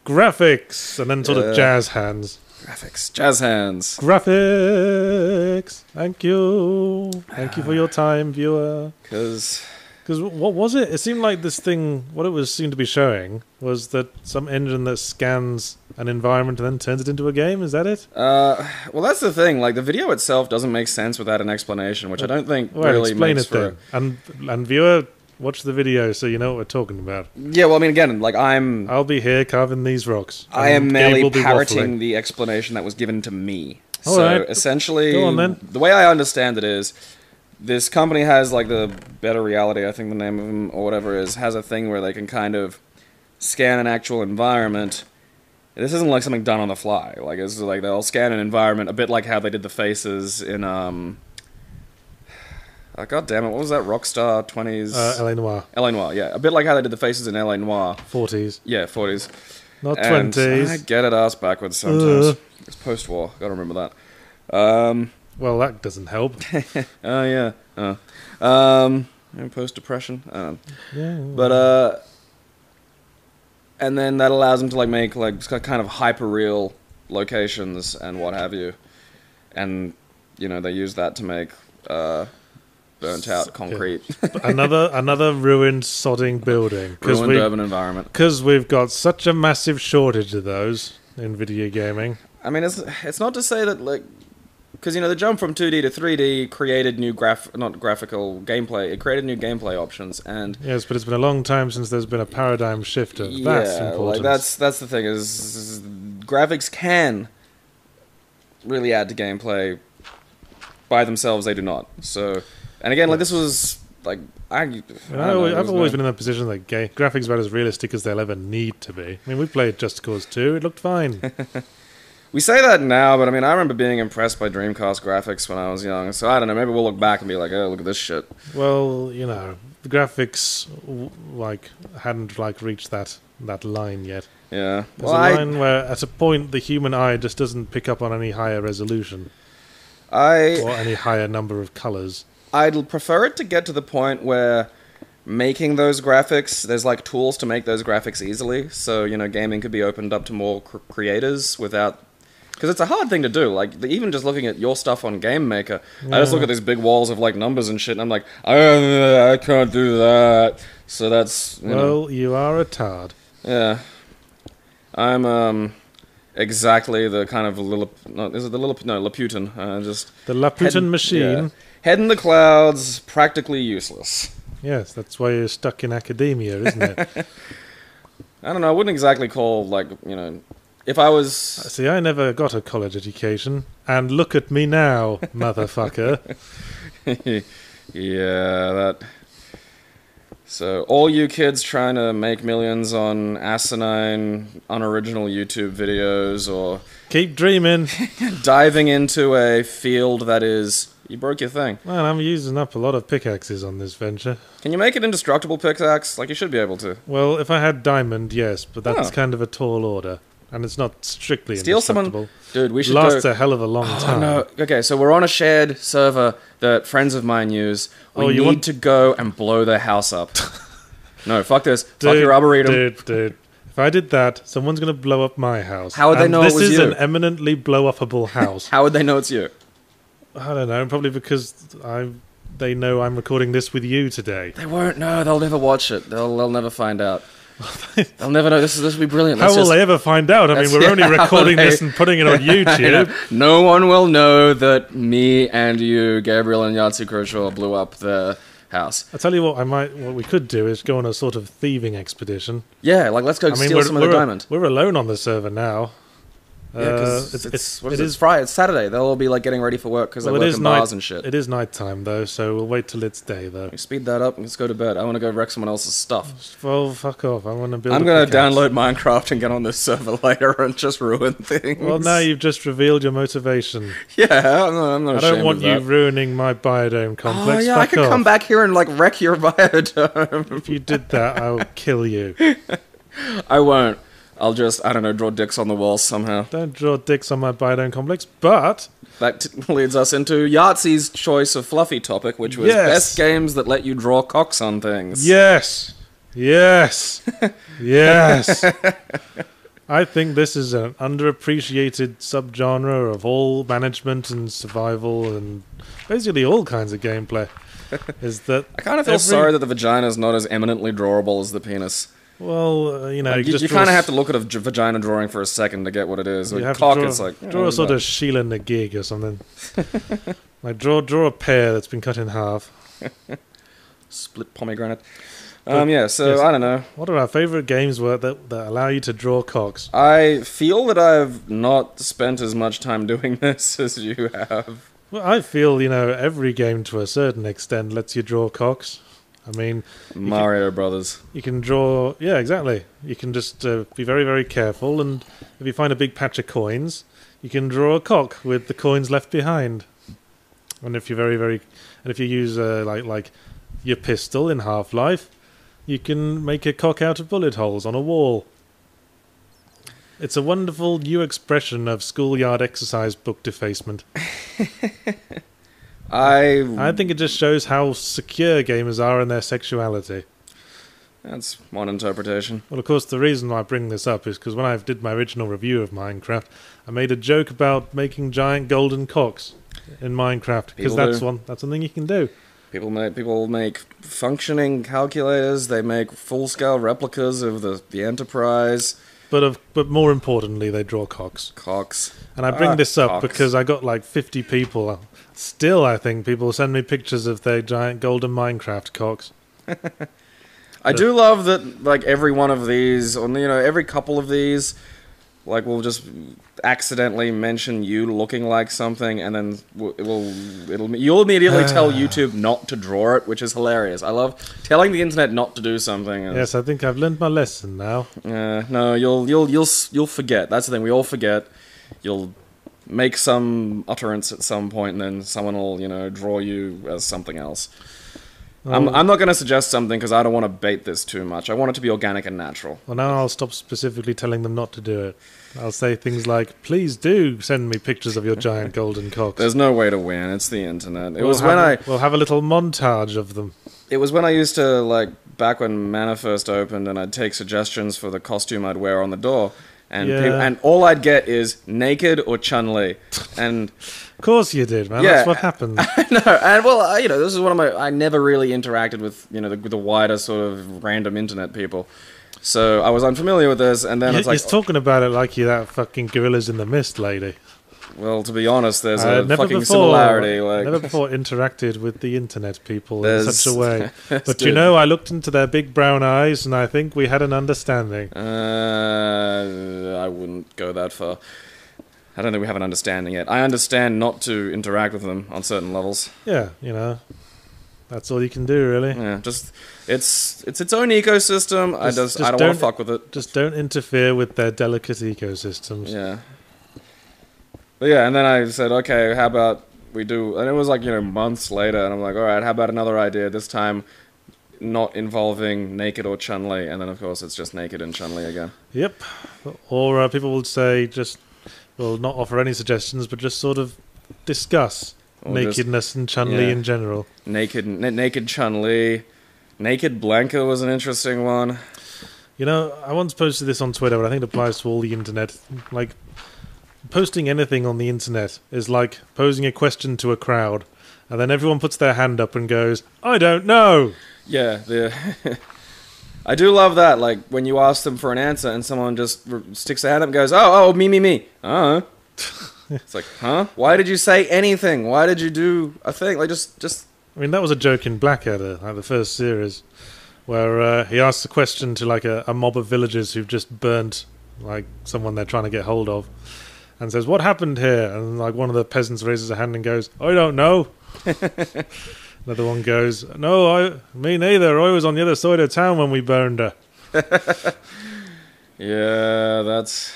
graphics, and then sort of jazz hands. Graphics. Jazz hands. Graphics. Thank you. Thank you for your time, viewer. Because what was it? It seemed like this thing, what it was seemed to be showing was that some engine that scans an environment and then turns it into a game. Is that it? Well, that's the thing. Like, the video itself doesn't make sense without an explanation, which I don't think really makes for... And viewer, watch the video so you know what we're talking about. Yeah, well, I mean, again, like, I'll be here carving these rocks. I am merely parroting the explanation that was given to me. All so, right. essentially, go on, then. The way I understand it is... This company has, like, the Better Reality, I think the name of them, or whatever it is, has a thing where they can kind of scan an actual environment. This isn't, like, something done on the fly. Like, it's like they'll scan an environment, a bit like how they did the faces in, God damn it, what was that, Rockstar 20s? L.A. Noire. L.A. Noire, yeah. A bit like how they did the faces in L.A. Noire. 40s. Yeah, 40s. Not 20s. I get it ass backwards sometimes. It's post-war, gotta remember that. Well, that doesn't help. Oh, yeah. Post-depression? Yeah. But, and then that allows them to, like, make, like, kind of hyper-real locations and what have you. And, you know, they use that to make, burnt-out concrete. Yeah. another ruined, sodding building. Ruined urban environment. Because we've got such a massive shortage of those in video gaming. I mean, it's not to say that, like... Because, you know, the jump from 2D to 3D created new graphical gameplay. It created new gameplay options, and... Yes, but it's been a long time since there's been a paradigm shift of vast importance. Like, that's the thing, is graphics can really add to gameplay. By themselves, they do not. So, and again, like, this was, like... I've always been in a position that graphics are about as realistic as they'll ever need to be. I mean, we played Just Cause 2, it looked fine. We say that now, but I mean, I remember being impressed by Dreamcast graphics when I was young, so I don't know, maybe we'll look back and be like, oh, look at this shit. Well, you know, the graphics, hadn't, reached that line yet. Yeah. There's a line where, at a point, the human eye just doesn't pick up on any higher resolution. Or any higher number of colours. I'd prefer it to get to the point where making those graphics, there's, like, tools to make those graphics easily, so, you know, gaming could be opened up to more creators without... Because it's a hard thing to do. Like, even just looking at your stuff on Game Maker, I just look at these big walls of, like, numbers and shit, and I'm like, I can't do that. So that's, you know. You are a tard. Yeah. I'm, exactly the kind of Laputin. The Laputin machine. Yeah. Head in the clouds, practically useless. Yes, that's why you're stuck in academia, isn't it? I don't know, I wouldn't exactly call, like, you know... If I was... See, I never got a college education, and look at me now, motherfucker. Yeah, that... So, all you kids trying to make millions on asinine, unoriginal YouTube videos, or... Keep dreaming. Diving into a field that is... You broke your thing. Man, I'm using up a lot of pickaxes on this venture. Can you make an indestructible pickaxe? Like, you should be able to. Well, if I had diamond, yes, but that's kind of a tall order. And it's not strictly indestructible. Dude, we should lasts a hell of a long time. No. Okay, so we're on a shared server that friends of mine use. We need to go and blow their house up. No, fuck this. Fuck your arboretum. Dude. If I did that, someone's going to blow up my house. How would they know it was you? This is an eminently blow-upable house. How would they know it's you? I don't know. Probably because they know I'm recording this with you today. They won't know. They'll never watch it. They'll never find out. They'll never know. This will be brilliant. How will they ever find out? I mean, we're only recording this and putting it on YouTube. No one will know that me and you, Gabriel and Yahtzee Kershaw, blew up the house. I tell you what we could do is go on a sort of thieving expedition. Yeah, like let's go steal some of the diamond. We're alone on the server now. Yeah, because it's Friday. It's Saturday. They'll all be like getting ready for work because they work in bars and shit. It is night time though, so we'll wait till it's day though. Speed that up and let's go to bed. I want to go wreck someone else's stuff. Well, fuck off. I want to build. I'm going to download Minecraft and get on this server later and just ruin things. Well, now you've just revealed your motivation. Yeah, I'm not. I don't want you ruining my biodome complex. Oh yeah, I could come back here and like wreck your biodome. If you did that, I would kill you. I won't. I'll just, I don't know, draw dicks on the walls somehow. Don't draw dicks on my Biodome complex, but... That leads us into Yahtzee's choice of fluffy topic, which was best games that let you draw cocks on things. Yes! Yes! Yes! I think this is an underappreciated subgenre of all management and survival and basically all kinds of gameplay. Is that I kind of feel sorry that the vagina is not as eminently drawable as the penis. Well, you know, like, you kind of have to look at a vagina drawing for a second to get what it is. Like, cock, it's like draw a sort of Sheila Nagig or something. Like draw a pear that's been cut in half. Split pomegranate. Yes, I don't know. What are our favourite games that allow you to draw cocks? I feel that I've not spent as much time doing this as you have. Well, I feel, you know, every game to a certain extent lets you draw cocks. I mean... Mario Brothers. You can draw... Yeah, exactly. You can just be very, very careful, and if you find a big patch of coins, you can draw a cock with the coins left behind. And if you're very, very... And if you use, like your pistol in Half-Life, you can make a cock out of bullet holes on a wall. It's a wonderful new expression of schoolyard exercise book defacement. I think it just shows how secure gamers are in their sexuality. That's one interpretation. Well, of course, the reason why I bring this up is because when I did my original review of Minecraft, I made a joke about making giant golden cocks in Minecraft, because that's something you can do. People make functioning calculators. They make full-scale replicas of the Enterprise. But more importantly, they draw cocks. Cocks. And I bring this up because I got like 50 people. Still, I think people send me pictures of their giant golden Minecraft cocks. I do love that, like, every one of these, or, you know, every couple of these, like, we'll just accidentally mention you looking like something, and then you'll immediately tell YouTube not to draw it, which is hilarious. I love telling the internet not to do something. Yes, I think I've learned my lesson now. No, you'll forget. That's the thing. We all forget. You'll make some utterance at some point, and then someone will, you know, draw you as something else. I'm not going to suggest something because I don't want to bait this too much. I want it to be organic and natural. Well, now I'll stop specifically telling them not to do it. I'll say things like, please do send me pictures of your giant golden cocks. There's no way to win. It's the internet. We'll have a little montage of them. It was when I used to, like, back when Mana first opened, and I'd take suggestions for the costume I'd wear on the door. And all I'd get is naked or Chun-Li. And of course you did, man. Yeah, that's what happened. No, and well, you know, this is one of my... I never really interacted with, you know, the wider sort of random internet people. So I was unfamiliar with this, and then it's like... He's talking about it like you're that fucking Gorillas in the Mist lady. Well, to be honest, there's a fucking similarity. Like, never before interacted with the internet people in such a way. But you know, I looked into their big brown eyes, and I think we had an understanding. I wouldn't go that far. I don't think we have an understanding yet. I understand not to interact with them on certain levels. Yeah, you know, that's all you can do, really. Yeah, just it's its own ecosystem. I don't want to fuck with it. Just don't interfere with their delicate ecosystems. Yeah. But yeah, and then I said, okay, how about we do... And it was like, you know, months later, and I'm like, all right, how about another idea, this time not involving Naked or Chun-Li, and then, of course, it's just Naked and Chun-Li again. Yep. Or people would say not offer any suggestions, but just sort of discuss nakedness and Chun-Li in general. Naked Chun-Li. Naked Blanca was an interesting one. You know, I once posted this on Twitter, but I think it applies to all the internet. Like... Posting anything on the internet is like posing a question to a crowd, and then everyone puts their hand up and goes, I don't know! Yeah, I do love that, like, when you ask them for an answer and someone just sticks their hand up and goes, oh, me. Oh. It's like, huh? Why did you say anything? Why did you do a thing? Like, just... I mean, that was a joke in Blackadder, like the first series, where he asks a question to, like, a mob of villagers who've just burnt, like, someone they're trying to get hold of. And says, what happened here? And like one of the peasants raises a hand and goes, I don't know. Another one goes, no, me neither. I was on the other side of town when we burned her. Yeah, that's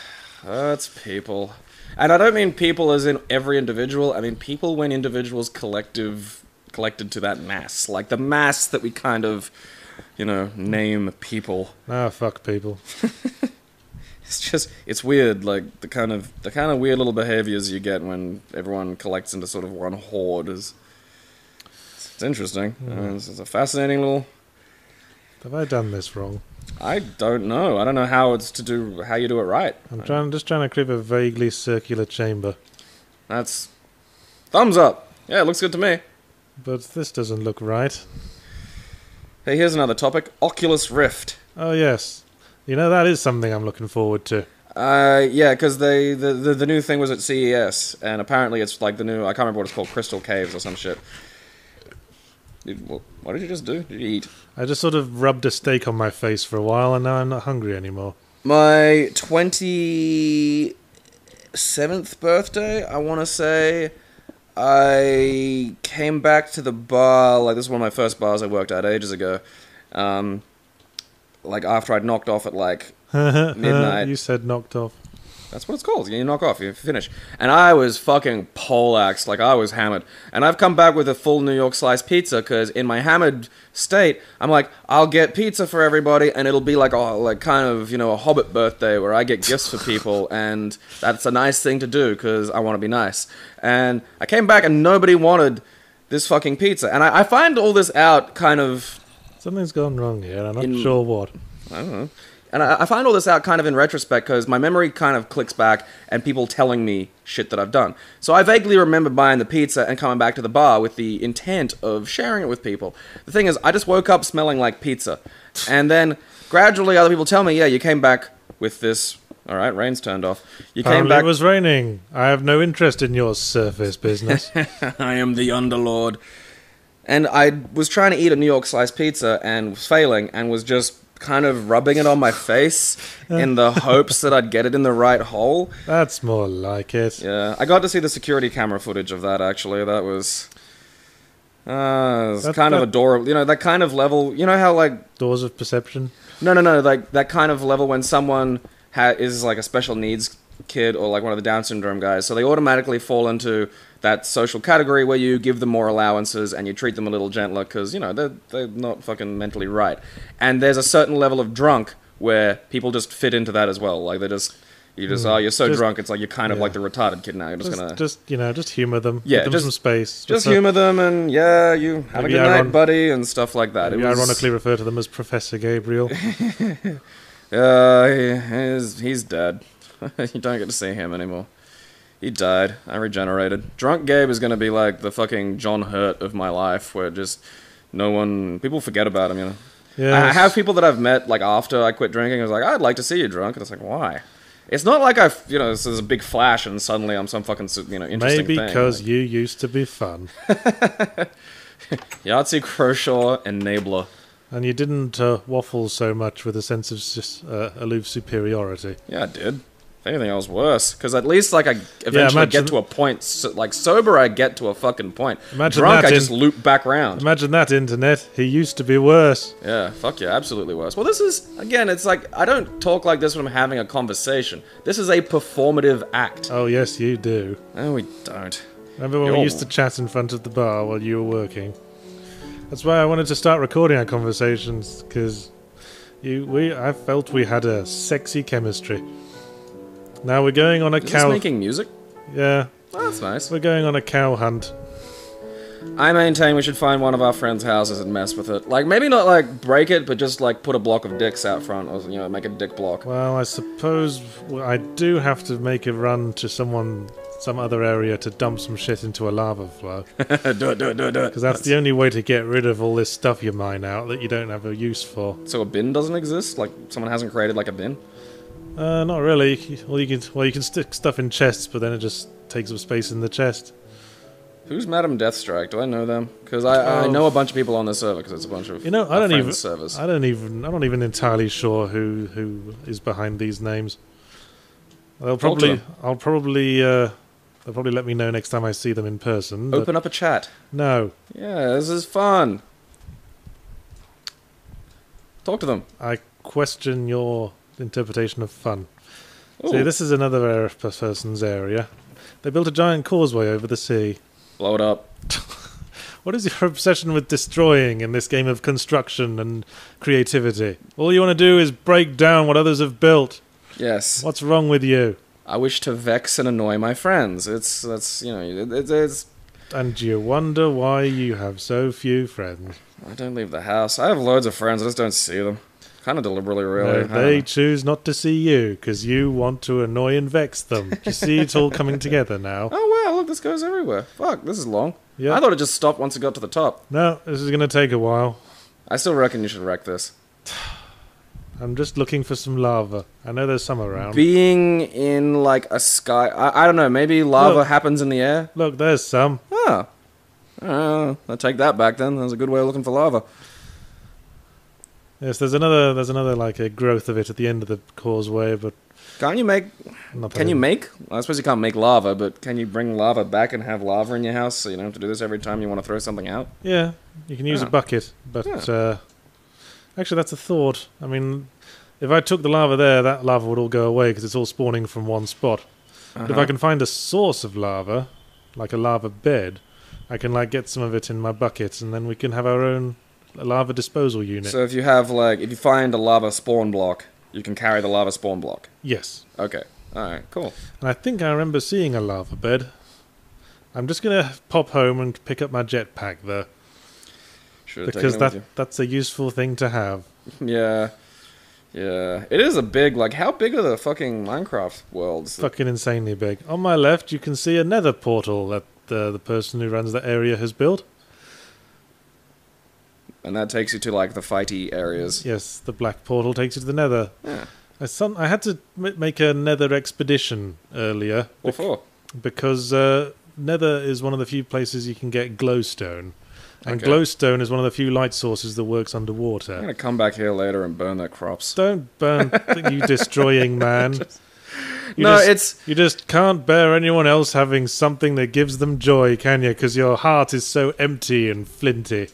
people. And I don't mean people as in every individual. I mean people when individuals collected to that mass. Like the mass that we kind of, you know, name people. Ah, fuck people. it's weird, like the kind of weird little behaviors you get when everyone collects into sort of one horde is. It's interesting. I mean, it's a fascinating little. Have I done this wrong? I don't know. I don't know how you do it right. I'm just trying to create a vaguely circular chamber. That's thumbs up. Yeah, it looks good to me. But this doesn't look right. Hey, here's another topic: Oculus Rift. Oh yes, you know that is something I'm looking forward to. Yeah, because the new thing was at CES, and apparently it's like the new. I can't remember what it's called, Crystal Caves or some shit. What did you just do? Did you eat? I just sort of rubbed a steak on my face for a while, and now I'm not hungry anymore. My 27th birthday, I want to say, I came back to the bar, like this is one of my first bars I worked at ages ago, like after I'd knocked off at like midnight. You said knocked off. That's what it's called. You knock off, you finish. And I was fucking poleaxed, like I was hammered. And I've come back with a full New York slice pizza because in my hammered state, I'm like, I'll get pizza for everybody, and it'll be like kind of a Hobbit birthday where I get gifts for people, and that's a nice thing to do because I want to be nice. And I came back and nobody wanted this fucking pizza, and I find all this out kind of. Something's gone wrong here. I'm not sure what. I don't know. And I find all this out kind of in retrospect because my memory kind of clicks back and people telling me shit that I've done. So I vaguely remember buying the pizza and coming back to the bar with the intent of sharing it with people. The thing is, I just woke up smelling like pizza. And then gradually other people tell me, yeah, you came back with this. All right, rain's turned off. Apparently came back. It was raining. I have no interest in your surface business. I am the underlord. And I was trying to eat a New York slice pizza and was failing and was just kind of rubbing it on my face in the hopes that I'd get it in the right hole. That's more like it. Yeah, I got to see the security camera footage of that, actually. That was... kind of adorable. That kind of level... You know how, like... Doors of perception? No. Like, that kind of level when someone is, like, a special needs kid or, like, one of the Down syndrome guys. So they automatically fall into that social category where you give them more allowances and you treat them a little gentler because, they're not fucking mentally right. And there's a certain level of drunk where people just fit into that as well. Like, you're so drunk, it's like you're kind of like the retarded kid now. You're just humor them. Yeah, give them some space. Just humor them and, you have a good night, buddy, and stuff like that. You ironically refer to them as Professor Gabriel. He's dead. You don't get to see him anymore. He died. I regenerated. Drunk Gabe is going to be like the fucking John Hurt of my life, where just people forget about him, Yes. I have people that I've met, like, after I quit drinking, I was like, I'd like to see you drunk. And it's like, why? It's not like there's a big flash and suddenly I'm some fucking, interesting Maybe thing. because you used to be fun. Yahtzee, Croshaw, and Nabler. And you didn't waffle so much with a sense of aloof superiority. Yeah, I did. If anything, I was worse. Because at least, like, I eventually get to a point. Like, sober, I get to a fucking point. Drunk, I just loop back round. Imagine that, internet. He used to be worse. Yeah, fuck yeah, absolutely worse. Well, this is, again, it's like, I don't talk like this when I'm having a conversation. This is a performative act. Oh, yes, you do. No, we don't. Remember when we used to chat in front of the bar while you were working? That's why I wanted to start recording our conversations, because I felt we had a sexy chemistry. Now we're going on a cow... Is this making music? Yeah. Oh, that's nice. We're going on a cow hunt. I maintain we should find one of our friends' houses and mess with it. Like, maybe not, like, break it, but just, like, put a block of dicks out front, or, make a dick block. Well, I suppose I do have to make a run to some other area to dump some shit into a lava flow. Do it. Because that's the only way to get rid of all this stuff you mine out that you don't have a use for. So a bin doesn't exist? Like, someone hasn't created, like, a bin? Not really. You can stick stuff in chests, but then it just takes up space in the chest. Who's Madam Deathstrike? Do I know them? Because I know a bunch of people on the server because it's a bunch of servers. I'm not even entirely sure who is behind these names. They'll probably let me know next time I see them in person. Open up a chat. No. Yeah, this is fun. Talk to them. I question your interpretation of fun. Ooh. See, this is another person's area. They built a giant causeway over the sea. Blow it up. What is your obsession with destroying in this game of construction and creativity? All you want to do is break down what others have built. Yes. What's wrong with you? I wish to vex and annoy my friends. It's. And you wonder why you have so few friends. I don't leave the house. I have loads of friends. I just don't see them. Kind of deliberately, really. No, they choose not to see you because you want to annoy and vex them. Do you see it's all coming together now? Oh, wow, look, this goes everywhere. Fuck, this is long. Yeah. I thought it just stopped once it got to the top. No, this is going to take a while. I still reckon you should wreck this. I'm just looking for some lava. I know there's some around. Being in, like, a sky... I don't know, maybe lava happens in the air? Look, there's some. Oh. I'll take that back, then. That was a good way of looking for lava. Yes, there's another like a growth of it at the end of the causeway, but can't you make? Can you make? I suppose you can't make lava, but can you bring lava back and have lava in your house so you don't have to do this every time you want to throw something out? Yeah, you can use a bucket, but actually that's a thought. I mean, if I took the lava there, that lava would all go away because it's all spawning from one spot. But if I can find a source of lava, like a lava bed, I can like get some of it in my bucket, and then we can have our own lava disposal unit. So if you have if you find a lava spawn block, you can carry the lava spawn block. Yes. Okay. All right. Cool. And I think I remember seeing a lava bed. I'm just gonna pop home and pick up my jetpack though, because that's a useful thing to have. Yeah. Yeah. It is a big. Like, how big are the fucking Minecraft worlds? Fucking insanely big. On my left, you can see a nether portal that the person who runs that area has built. And that takes you to, like, the fighty areas. Yes, the black portal takes you to the nether. Yeah. I had to make a nether expedition earlier. What for? Because nether is one of the few places you can get glowstone. And glowstone is one of the few light sources that works underwater. I'm going to come back here later and burn their crops. Don't burn, you destroying man. You just can't bear anyone else having something that gives them joy, can you? Because your heart is so empty and flinty.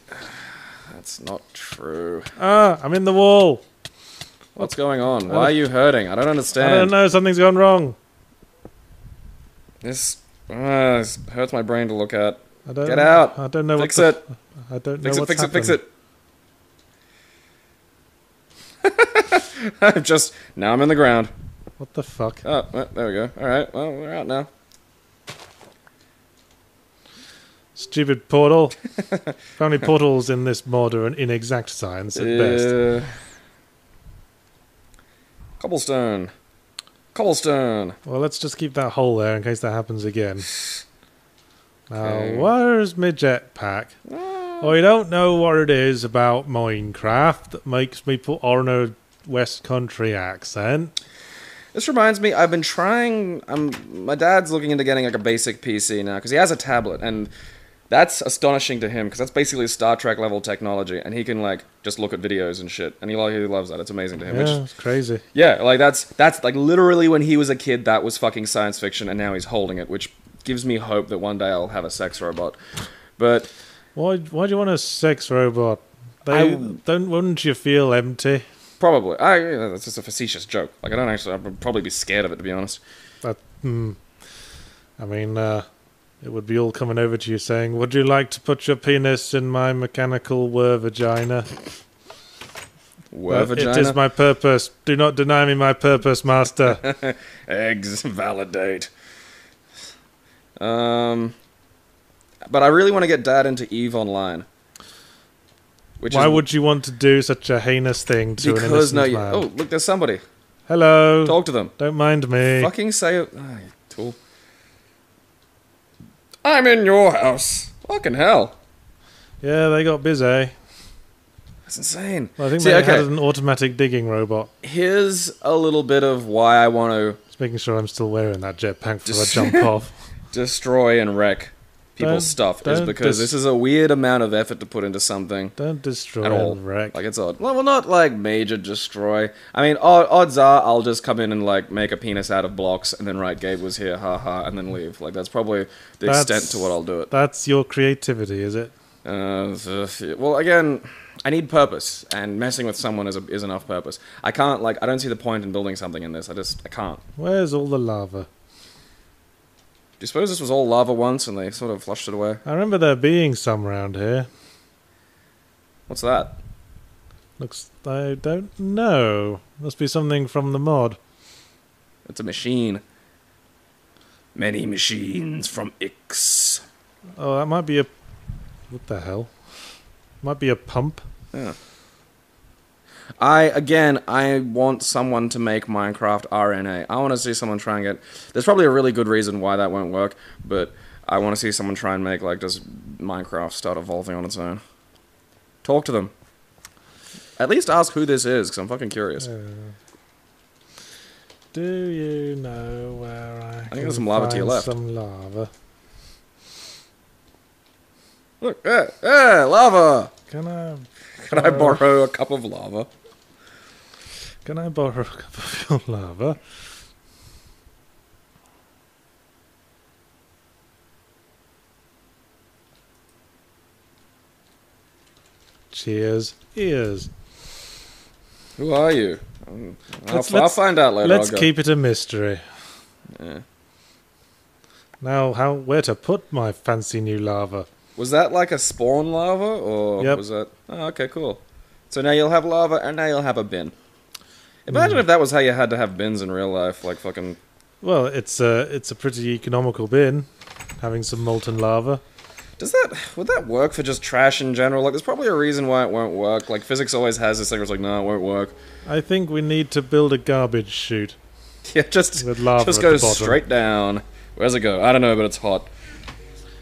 That's not true. I'm in the wall. What's going on? Why are you hurting? I don't understand. I don't know. Something's gone wrong. This hurts my brain to look at. Get out. I don't know. Fix it. I don't know what's happened. Fix it. Now I'm in the ground. What the fuck? Oh, there we go. All right. Well, we're out now. Stupid portal. How many portals in this mod are an inexact science at best? Cobblestone. Well, let's just keep that hole there in case that happens again. Now, where's my jetpack? Oh, you don't know what it is about Minecraft that makes me put on a West Country accent. This reminds me, I've been trying... my dad's looking into getting like a basic PC now, because he has a tablet, and that's astonishing to him, because that's basically Star Trek level technology, and he can like just look at videos and shit, and he loves that. It's amazing to him. Yeah, it's crazy. Yeah, like that's like literally when he was a kid, that was fucking science fiction, and now he's holding it, which gives me hope that one day I'll have a sex robot. But why do you want a sex robot? Wouldn't you feel empty? Probably. That's just a facetious joke. Like, I would probably be scared of it, to be honest. I mean, it would be all coming over to you saying, would you like to put your penis in my mechanical vagina? Vagina? It is my purpose. Do not deny me my purpose, master. Eggs validate. But I really want to get Dad into EVE Online. Why would you want to do such a heinous thing to an innocent man? Oh, look, there's somebody. Hello. Talk to them. Don't mind me. Fucking say it. Oh, you tool. I'm in your house. Fucking hell. Yeah, they got busy. That's insane. Well, I think they had an automatic digging robot. Here's a little bit of why I want to... Just making sure I'm still wearing that jetpack before I jump off. Destroy and wreck people's stuff is because this is a weird amount of effort to put into something. Don't destroy at all. And wreck. Like, it's odd. Well, not like major destroy. I mean, odds are I'll just come in and like make a penis out of blocks and then write Gabe was here, haha, and then leave. Like, that's probably the extent to what I'll do it. That's your creativity, is it? Well, again, I need purpose, and messing with someone is enough purpose. I can't, like, I don't see the point in building something in this. I can't. Where's all the lava? Do you suppose this was all lava once and they sort of flushed it away? I remember there being some around here. What's that? I don't know. Must be something from the mod. It's a machine. Many machines from X. Oh, that might be a... What the hell? Might be a pump. Yeah. I want someone to make Minecraft RNA. I want to see someone try and get... There's probably a really good reason why that won't work, but I want to see someone try and make, like, just Minecraft start evolving on its own. Talk to them. At least ask who this is, because I'm fucking curious. Do you know where I think there's some lava to your left. Some lava. Look, lava! Can I borrow a cup of lava? Can I borrow a cup of your lava? Cheers, ears. Who are you? I'll find out later. Let's keep it a mystery. Yeah. Now, where to put my fancy new lava? Was that like a spawn lava, or was that... Oh, okay, cool. So now you'll have lava, and now you'll have a bin. Imagine if that was how you had to have bins in real life, like fucking... Well, it's a pretty economical bin, having some molten lava. Would that work for just trash in general? Like, there's probably a reason why it won't work. Like, physics always has this thing where it's like, no, it won't work. I think we need to build a garbage chute. Yeah, just go straight down. Where's it go? I don't know, but it's hot.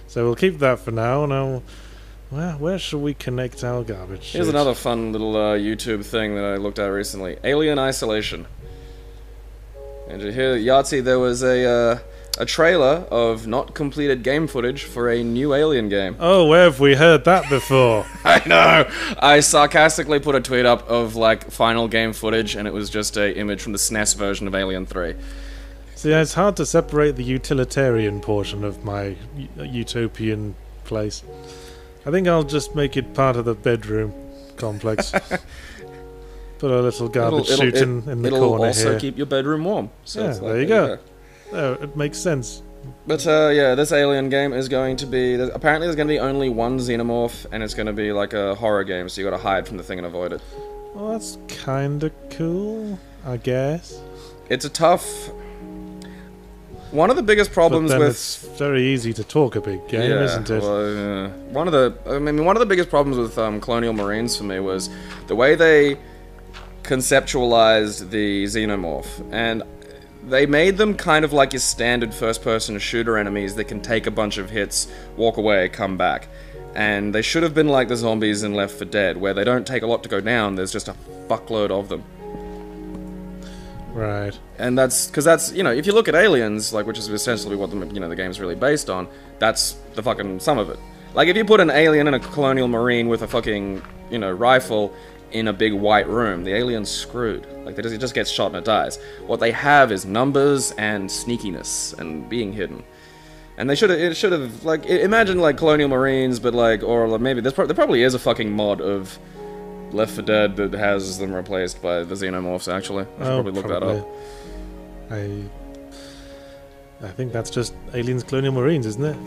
So we'll keep that for now. Now, where shall we connect our garbage chute? Here's another fun little YouTube thing that I looked at recently. Alien Isolation. And you hear, Yahtzee, there was a trailer of not completed game footage for a new Alien game. Oh, where have we heard that before? I know! I sarcastically put a tweet up of, like, final game footage, and it was just a image from the SNES version of Alien 3. See, it's hard to separate the utilitarian portion of my utopian place. I think I'll just make it part of the bedroom complex. Put a little garbage chute in the corner here. It'll also keep your bedroom warm. So yeah, there you go. Oh, it makes sense. But yeah, this Alien game is going to be... Apparently there's going to be only one xenomorph, and it's going to be like a horror game, so you got to hide from the thing and avoid it. Well, that's kind of cool, I guess. It's a tough... One of the biggest problems with... it's very easy to talk a big game, isn't it? Well, one of the biggest problems with Colonial Marines for me was the way they conceptualized the xenomorph, and they made them kind of like your standard first-person shooter enemies that can take a bunch of hits, walk away, come back. And they should have been like the zombies in Left 4 Dead, where they don't take a lot to go down, there's just a fuckload of them. Right. And that's, you know, if you look at Aliens, like, which is essentially what the game's really based on, that's the fucking sum of it. Like, if you put an alien and a Colonial Marine with a fucking, rifle in a big white room, the alien's screwed. Like, it just gets shot and it dies. What they have is numbers and sneakiness and being hidden. And it should have, like, imagine, like, Colonial Marines, but, like, or maybe, there probably is a fucking mod of Left 4 Dead that has them replaced by the xenomorphs, actually. I should probably look that up. I think that's just Aliens Colonial Marines, isn't it?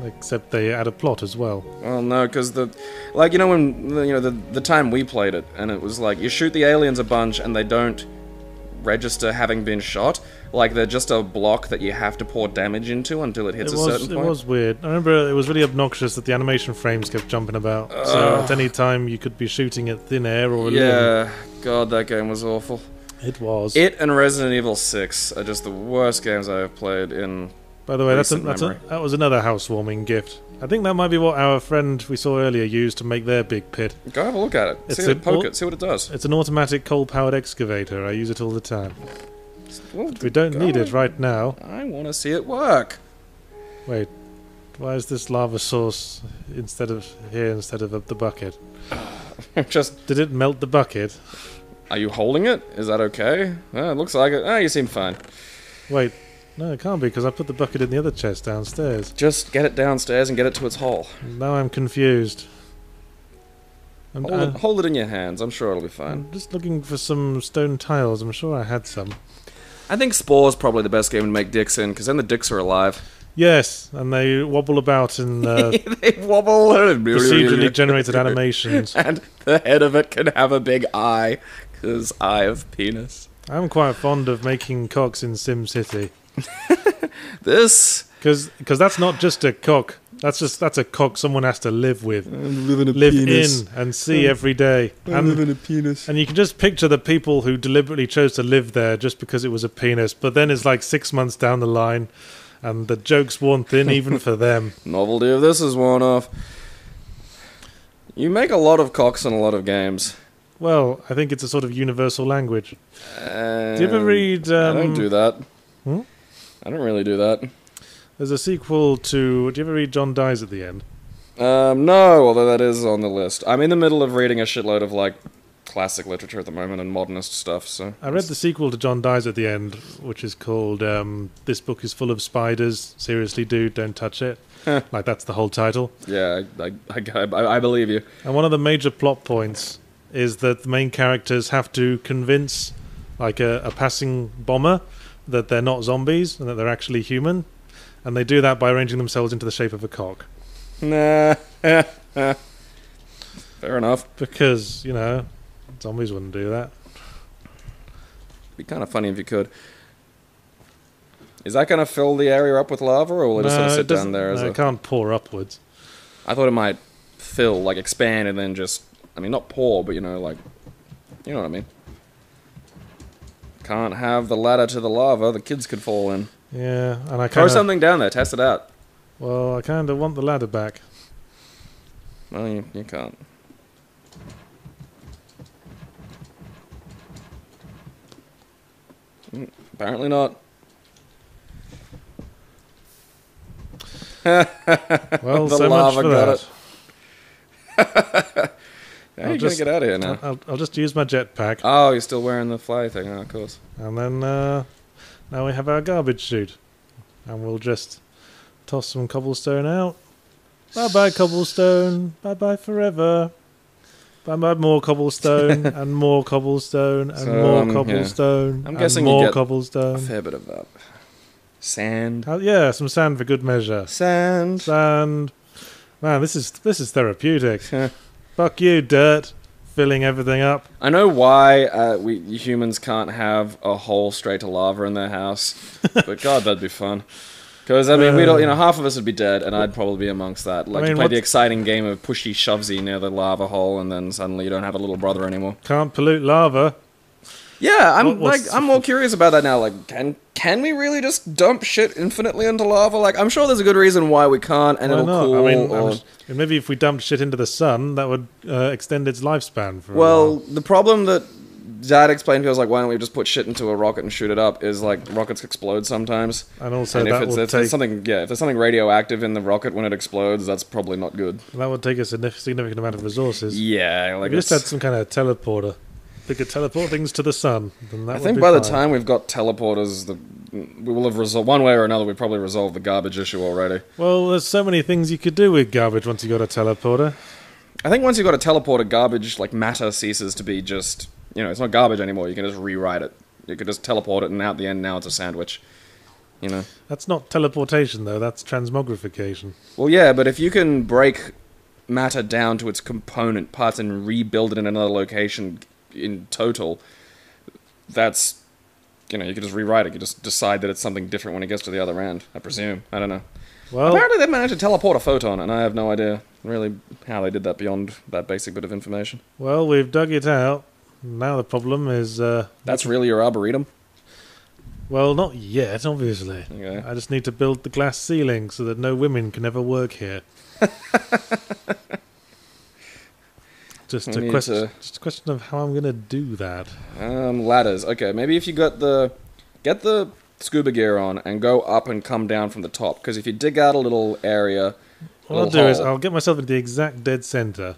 Except they add a plot as well. Well, no, because the time we played it, and it was like, you shoot the aliens a bunch and they don't register having been shot. Like, they're just a block that you have to pour damage into until it hits a certain point. It was weird. I remember it was really obnoxious that the animation frames kept jumping about. So at any time you could be shooting at thin air or a limb. God, that game was awful. It was. It and Resident Evil 6 are just the worst games I've played in. By the way, that was another housewarming gift. I think that might be what our friend we saw earlier used to make their big pit. Go have a look at it. Poke it, see what it does. It's an automatic coal-powered excavator. I use it all the time. Well, we don't need it right now. I want to see it work. Wait, why is this lava source instead of the bucket? Did it melt the bucket? Are you holding it? Is that okay? It looks like it. You seem fine. Wait, no, it can't be because I put the bucket in the other chest downstairs. Just get it downstairs and get it to its hole. Now I'm confused. Hold it in your hands. I'm sure it'll be fine. I'm just looking for some stone tiles. I'm sure I had some. I think Spore's probably the best game to make dicks in, because then the dicks are alive. Yes, and they wobble about in they wobble procedurally generated animations. And the head of it can have a big eye, because eye of penis. I'm quite fond of making cocks in SimCity. Because that's not just a cock. That's a cock someone has to live with, live in and see every day. Live in a penis. And you can just picture the people who deliberately chose to live there just because it was a penis. But then it's like 6 months down the line, and the joke's worn thin even for them. Novelty of this is worn off. You make a lot of cocks in a lot of games. Well, I think it's a sort of universal language. Do you ever read... I don't do that. Hmm? I don't really do that. There's a sequel to... Do you ever read John Dies at the End? No, although that is on the list. I'm in the middle of reading a shitload of, like, classic literature at the moment and modernist stuff, so... I read the sequel to John Dies at the End, which is called This Book is Full of Spiders. Seriously, dude, don't touch it. Like, that's the whole title. Yeah, I believe you. And one of the major plot points is that the main characters have to convince, like, a passing bomber that they're not zombies and that they're actually human. And they do that by arranging themselves into the shape of a cock. Nah. Fair enough. Because, you know, zombies wouldn't do that. Be kind of funny if you could. Is that going to fill the area up with lava, or will it just sort of sit down there? No, it can't pour upwards. I thought it might fill, like expand, and then just... I mean, not pour, but, you know, like... You know what I mean. Can't have the ladder to the lava. The kids could fall in. Yeah, and I kind of... Throw something down there. Test it out. Well, I kind of want the ladder back. Well, you can't. Apparently not. Well, the so lava much for got that. it. How are you going to get out of here now? I'll just use my jetpack. Oh, you're still wearing the fly thing, of course. And then now we have our garbage chute. And we'll just toss some cobblestone out. Bye-bye, cobblestone. Bye-bye forever. Bye-bye, more cobblestone, and more cobblestone, and more cobblestone, I'm guessing more you get cobblestone. a fair bit of that. Sand. Yeah, some sand for good measure. Sand. Sand. Man, this is therapeutic. Fuck you, dirt. Filling everything up. I know why we humans can't have a hole straight to lava in their house, but God, that'd be fun. Because I mean, we don't. You know, half of us would be dead, and I'd probably be amongst that. Like, I mean, to play the exciting game of pushy shovesy near the lava hole, and then suddenly you don't have a little brother anymore. Can't pollute lava. Yeah, I'm more curious about that now. Like, can we really just dump shit infinitely into lava? Like, I'm sure there's a good reason why we can't, and it'll cool. I mean, maybe if we dumped shit into the sun, that would extend its lifespan for a while. while. The problem that Dad explained to us, like, why don't we just put shit into a rocket and shoot it up, is like rockets explode sometimes. And also, if there's something radioactive in the rocket when it explodes, that's probably not good. That would take a significant amount of resources. Yeah, like we just had some kind of teleporter. We could teleport things to the sun. I think by the time we've got teleporters, we will have resolved, one way or another, we've probably resolved the garbage issue already. Well, there's so many things you could do with garbage once you got a teleporter. I think once you've got a teleporter, garbage, like matter, ceases to be just, you know, it's not garbage anymore. You can just rewrite it. You could just teleport it, and out the end, now it's a sandwich. You know? That's not teleportation, though. That's transmogrification. Well, yeah, but if you can break matter down to its component parts and rebuild it in another location in total, that's, you know, you could just rewrite it. You just decide that it's something different when it gets to the other end, I presume. I don't know. Well, apparently they managed to teleport a photon, and I have no idea really how they did that beyond that basic bit of information. Well, we've dug it out. Now the problem is... that's really your arboretum? Well, not yet, obviously. Okay. I just need to build the glass ceiling so that no women can ever work here. Just a question of how I'm going to do that. Ladders. Okay, maybe if you get the scuba gear on and go up and come down from the top. Because if you dig out a little area... What I'll do is I'll get myself into the exact dead centre.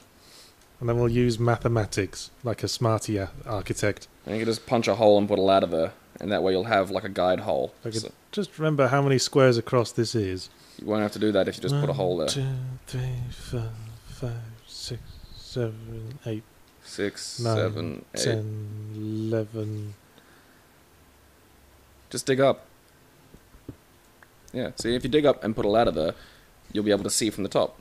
And then we'll use mathematics, like a smarty architect. And you can just punch a hole and put a ladder there. And that way you'll have like a guide hole. Just remember how many squares across this is. You won't have to do that if you just put a hole there. 1, 2, 3, 4, 5, 6, 7, 8. 6, 9, 7, 8. 10, 11. Just dig up. Yeah, see, if you dig up and put a ladder there, you'll be able to see from the top.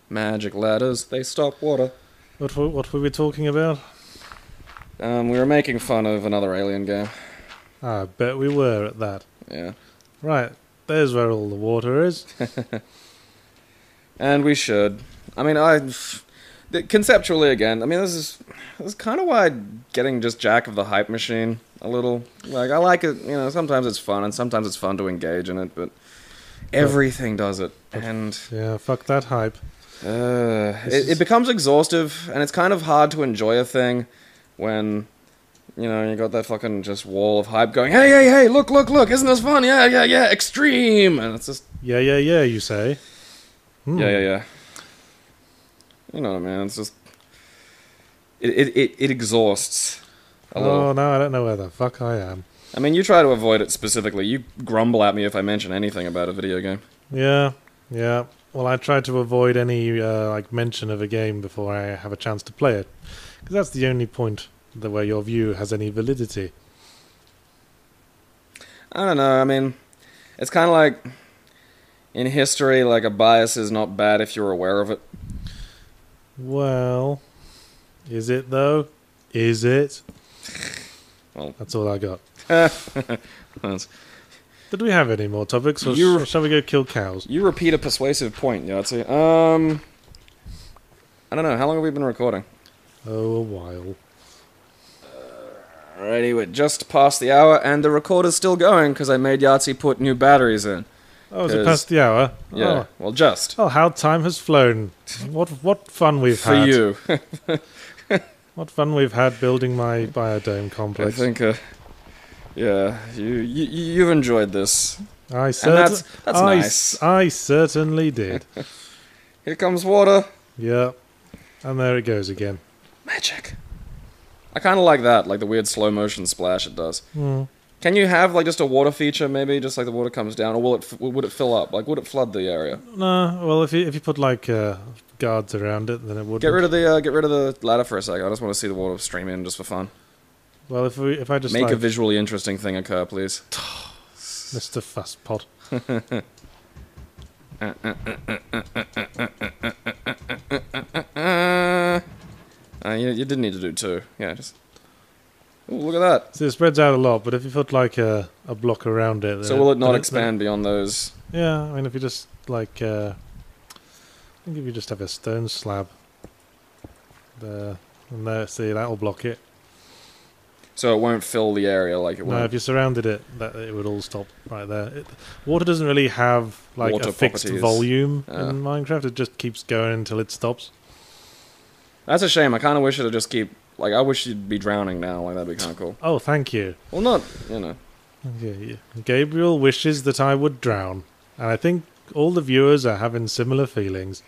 Magic ladders, they stop water. What were we talking about? We were making fun of another Alien game. I bet we were at that. Yeah. Right, there's where all the water is. And we should. I mean, conceptually again, I mean, this is kind of why getting just Jack of the Hype Machine a little. Like, I like it, you know, sometimes it's fun, and sometimes it's fun to engage in it, but everything does it. And yeah, fuck that hype. It becomes exhaustive, and it's kind of hard to enjoy a thing when, you know, you got that fucking just wall of hype going, hey, look, isn't this fun? Yeah, extreme! And it's just... Yeah, you say. Yeah. You know what I mean? It's just... It exhausts a little. Oh, no, I don't know where the fuck I am. I mean, you try to avoid it specifically. You grumble at me if I mention anything about a video game. Yeah. Well, I try to avoid any like mention of a game before I have a chance to play it, because that's the only point where your view has any validity. I don't know. I mean, it's kind of like in history, like a bias is not bad if you're aware of it. Well, is it though? Is it? Well, that's all I got. Did we have any more topics, or shall we go kill cows? You repeat a persuasive point, Yahtzee. I don't know. How long have we been recording? Oh, a while. Alrighty, we're just past the hour, and the recorder's still going because I made Yahtzee put new batteries in. Oh, is it past the hour? Yeah, oh. Well, just. Oh, how time has flown. What fun we've had. For you. What fun we've had building my biodome complex. I think, yeah, you've enjoyed this. That's nice. I certainly did. Here comes water. Yeah, and there it goes again. Magic. I kind of like that, like the weird slow motion splash it does. Mm. Can you have like just a water feature, maybe, just like the water comes down, or would it fill up? Like, would it flood the area? No. Well, if you put like guards around it, then it would. Get rid of the ladder for a second. I just want to see the water stream in just for fun. Well, if I just make a visually interesting thing occur, please, Mr. Fastpot. You didn't need to do two. Yeah, just... Ooh, look at that. See, it spreads out a lot, but if you put like a block around it... So will it not expand beyond those? Yeah, I mean, if you just like... I think if you just have a stone slab there, and there, see, that'll block it. So it won't fill the area like it will? No, if you surrounded it, it would all stop right there. Water doesn't really have like a fixed volume in Minecraft. It just keeps going until it stops. That's a shame. I kind of wish it'd just keep... Like, I wish you'd be drowning now. Like, that'd be kind of cool. Oh, thank you. Well, not, you know. Yeah. Gabriel wishes that I would drown. And I think all the viewers are having similar feelings.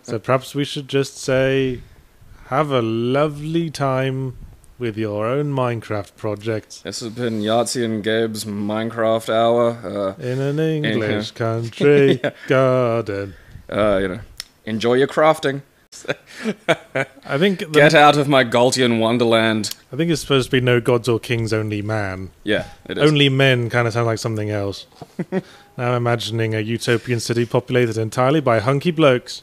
So perhaps we should just say, have a lovely time with your own Minecraft projects. This has been Yahtzee and Gabe's Minecraft Hour. In an English country garden. You know, enjoy your crafting. I think get out of my Galtian wonderland. I think it's supposed to be no gods or kings, only man. Yeah, it is. Only men kind of sound like something else. Now I'm imagining a utopian city populated entirely by hunky blokes.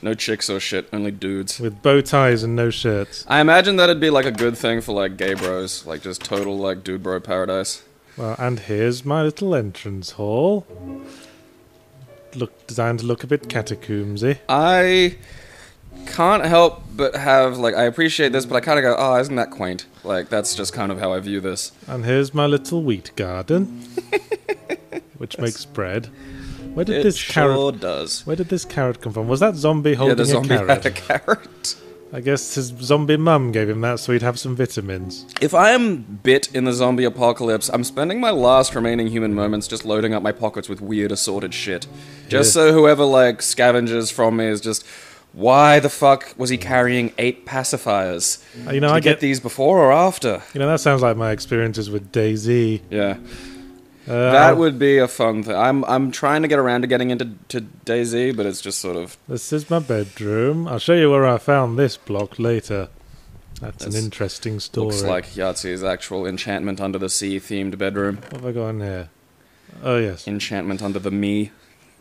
No chicks or shit, only dudes. With bow ties and no shirts. I imagine that'd be like a good thing for like gay bros, like just total like dude bro paradise. Well, and here's my little entrance hall. Designed to look a bit catacombsy. I can't help but have, like, I appreciate this, but I kind of go, oh, isn't that quaint? Like, that's just kind of how I view this. And here's my little wheat garden, which makes bread. Where did this carrot? It does. Where did this carrot come from? Was that zombie holding the zombie a carrot? had a carrot. I guess his zombie mum gave him that so he'd have some vitamins. If I am bit in the zombie apocalypse, I'm spending my last remaining human moments just loading up my pockets with weird assorted shit. Just so whoever, like, scavenges from me is just... Why the fuck was he carrying 8 pacifiers? You know, Did I get these before or after? You know, that sounds like my experiences with DayZ. Yeah. That would be a fun thing. I'm trying to get around to getting into DayZ, but it's just sort of... This is my bedroom. I'll show you where I found this block later. That's an interesting story. Looks like Yahtzee's actual Enchantment Under the Sea themed bedroom. What have I got in here? Oh, yes. Enchantment Under the Me.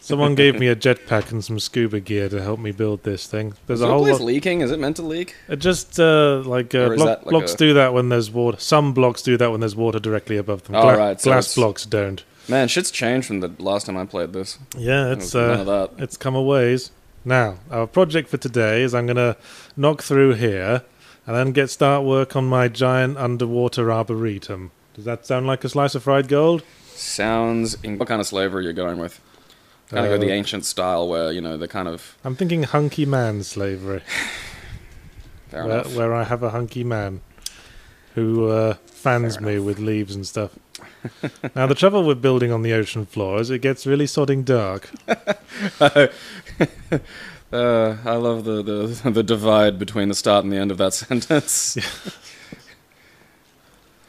Someone gave me a jetpack and some scuba gear to help me build this thing. There's a whole place leaking? Is it meant to leak? It just blocks do that when there's water. Some blocks do that when there's water directly above them. Glass blocks don't. Man, shit's changed from the last time I played this. Yeah, it's come a ways. Now, our project for today is I'm going to knock through here and then start work on my giant underwater arboretum. Does that sound like a slice of fried gold? Sounds... What kind of slavery are you going with? Kind of go the ancient style where, you know, the kind of... I'm thinking hunky man slavery. Fair enough. Where I have a hunky man who fans me with leaves and stuff. Now, the trouble with building on the ocean floor is it gets really sodding dark. I love the divide between the start and the end of that sentence.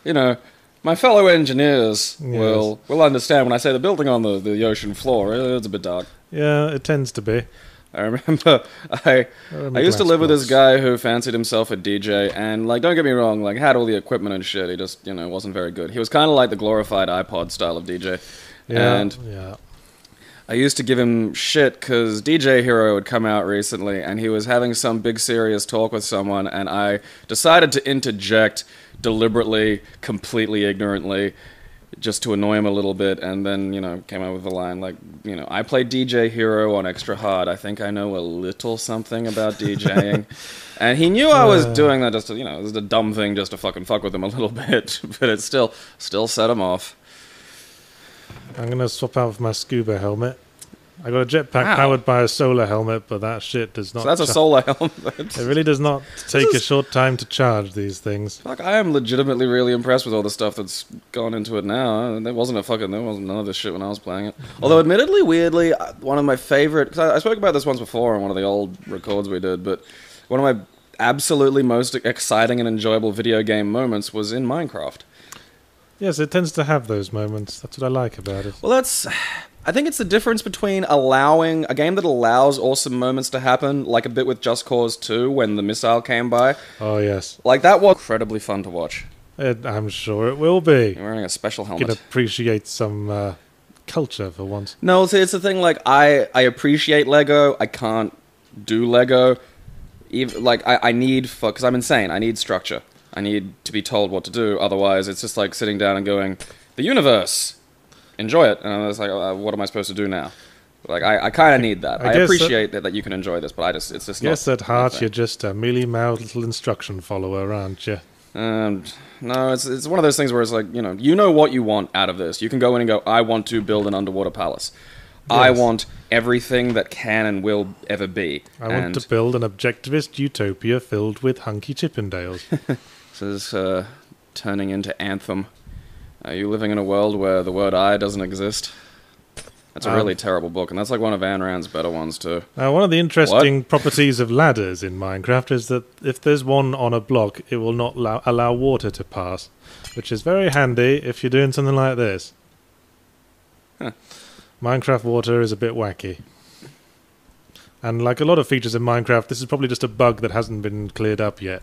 You know... My fellow engineers will understand when I say the building on the ocean floor, it's a bit dark. Yeah, it tends to be. I remember I used to live with this guy who fancied himself a DJ, and, like, don't get me wrong, like, had all the equipment and shit, he just, you know, wasn't very good. He was kind of like the glorified iPod style of DJ. Yeah. I used to give him shit because DJ Hero had come out recently, and he was having some big serious talk with someone, and I decided to interject deliberately, completely ignorantly, just to annoy him a little bit, and then, you know, came out with the line, like, you know, I play DJ Hero on Extra Hard. I think I know a little something about DJing. And he knew I was doing that just to, you know, it was a dumb thing just to fucking fuck with him a little bit, but it still set him off. I'm going to swap out with my scuba helmet. I got a jetpack powered by a solar helmet, but that shit does not... So that's a solar helmet? It really does not take a short time to charge these things. Fuck, I am legitimately really impressed with all the stuff that's gone into it now. There wasn't none of this shit when I was playing it. Although, admittedly, weirdly, one of my favorite... Cause I spoke about this once before on one of the old records we did, but one of my absolutely most exciting and enjoyable video game moments was in Minecraft. Yes, it tends to have those moments. That's what I like about it. Well, I think it's the difference between allowing a game that allows awesome moments to happen, like a bit with Just Cause 2 when the missile came by. Oh, yes. Like, that was incredibly fun to watch. I'm sure it will be. You're wearing a special helmet. You can appreciate some culture for once. No, see, it's the thing, like, I appreciate Lego. I can't do Lego. I need... Because I'm insane. I need structure. I need to be told what to do. Otherwise, it's just like sitting down and going, the universe... Enjoy it, and I was like, what am I supposed to do now? Like, I kind of need that. I appreciate that you can enjoy this, but it's just not... Yes, at heart, you're just a mealy-mouthed little instruction follower, aren't you? No, it's one of those things where it's like, you know what you want out of this. You can go in and go, I want to build an underwater palace. Yes. I want everything that can and will ever be. I want to build an objectivist utopia filled with hunky Chippendales. This is turning into Anthem. Are you living in a world where the word I doesn't exist? That's a really terrible book, and that's like one of Ayn Rand's better ones, too. One of the interesting properties of ladders in Minecraft is that if there's one on a block, it will not allow water to pass, which is very handy if you're doing something like this. Huh. Minecraft water is a bit wacky. And like a lot of features in Minecraft, this is probably just a bug that hasn't been cleared up yet.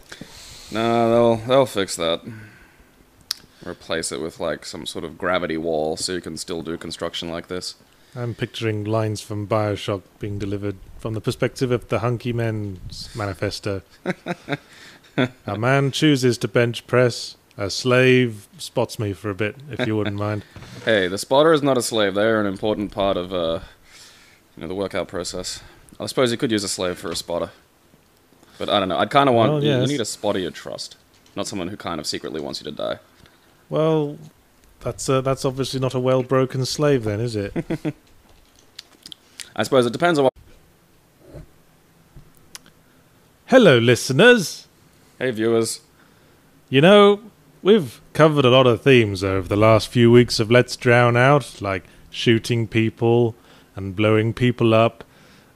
No, they'll fix that. Replace it with, like, some sort of gravity wall so you can still do construction like this. I'm picturing lines from BioShock being delivered from the perspective of the Hunky Men's manifesto. A man chooses to bench press. A slave spots me for a bit, if you wouldn't mind. Hey, the spotter is not a slave. They are an important part of the workout process. I suppose you could use a slave for a spotter. But I don't know. I'd kind of want... you need a spotter you trust. Not someone who kind of secretly wants you to die. Well, that's obviously not a well-broken slave then, is it? I suppose it depends on what... Hello, listeners! Hey, viewers. You know, we've covered a lot of themes over the last few weeks of Let's Drown Out, like shooting people and blowing people up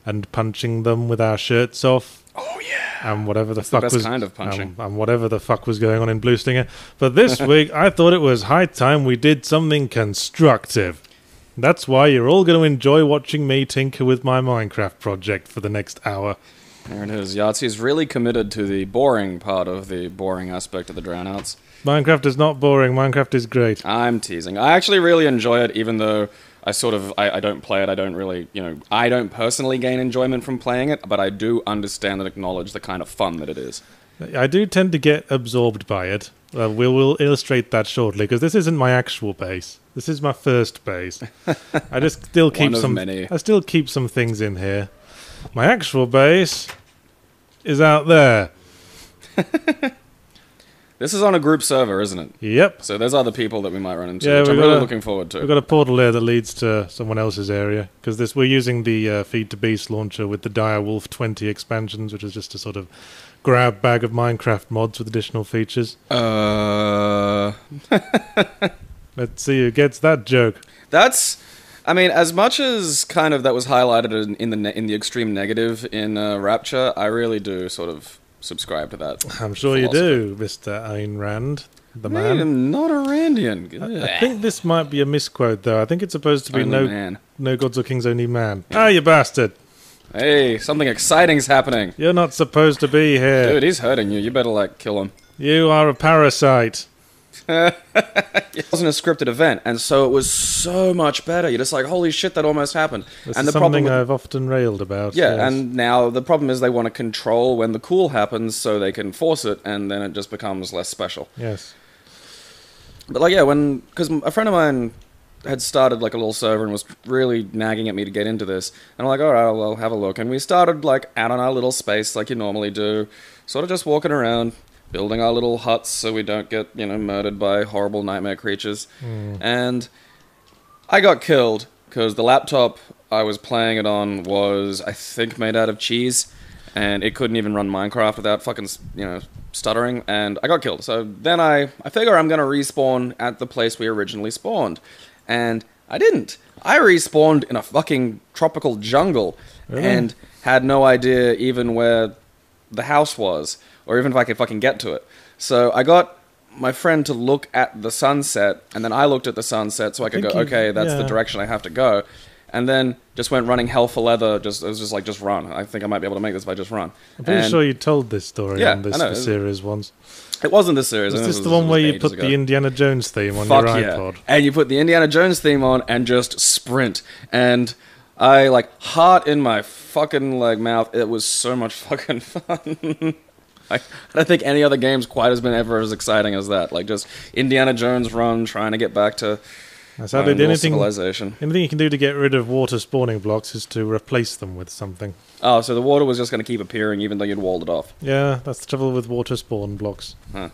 and punching them with our shirts off. Oh, yeah. And whatever the fuck was kind of punching. And whatever the fuck was going on in Blue Stinger. But this week, I thought it was high time we did something constructive. That's why you're all going to enjoy watching me tinker with my Minecraft project for the next hour. There it is. Yahtzee's really committed to the boring part of the boring aspect of the drownouts. Minecraft is not boring. Minecraft is great. I'm teasing. I actually really enjoy it, even though I don't play it. I don't really, I don't personally gain enjoyment from playing it, but I do understand and acknowledge the kind of fun that it is. I do tend to get absorbed by it. We'll illustrate that shortly, because this isn't my actual base. This is my first base. I just still keep I still keep some things in here. My actual base is out there. This is on a group server, isn't it? Yep. So there's other people that we might run into, which I'm really looking forward to. We've got a portal here that leads to someone else's area, because we're using the Feed to Beast launcher with the Dire Wolf 20 expansions, which is just a sort of grab bag of Minecraft mods with additional features. Let's see who gets that joke. That's... I mean, as much as kind of that was highlighted in the extreme negative in Rapture, I really do sort of subscribe to that. I'm sure you do, Mr. Ayn Rand, the man. I am not a Randian. I think this might be a misquote, though. I think it's supposed to be no gods or kings, only man. Ah, you bastard! Hey, something exciting's happening. You're not supposed to be here. Dude, he's hurting you. You better, kill him. You are a parasite. It wasn't a scripted event, and so it was so much better. You're just like, holy shit, that almost happened. This is something I've often railed about. Yeah, yes. And now the problem is they want to control when the cool happens so they can force it, and then it just becomes less special. Yes. But because a friend of mine had started a little server and was really nagging at me to get into this, and I'm like, alright, I'll have a look. And we started out on our little space like you normally do, sort of just walking around, building our little huts so we don't get, murdered by horrible nightmare creatures. And I got killed because the laptop I was playing it on was, I think, made out of cheese, and it couldn't even run Minecraft without fucking, stuttering, and I got killed. So then I figure I'm going to respawn at the place we originally spawned. And I didn't. I respawned in a fucking tropical jungle and had no idea even where the house was, or even if I could fucking get to it. So I got my friend to look at the sunset, and then I looked at the sunset so I could go, okay, that's the direction I have to go. And then just went running hell for leather. It was just run. I think I might be able to make this if I just run. I'm pretty sure you told this story on this series once. It wasn't this series. Was this the one where you put the Indiana Jones theme on your iPod? Yeah. And you put the Indiana Jones theme on and just sprint. And I, heart in my fucking, mouth. It was so much fucking fun. I don't think any other game's quite been ever as exciting as that. Just Indiana Jones run, trying to get back to civilization. Anything you can do to get rid of water spawning blocks is to replace them with something. Oh, so the water was just going to keep appearing even though you'd walled it off. Yeah, that's the trouble with water spawn blocks. Huh.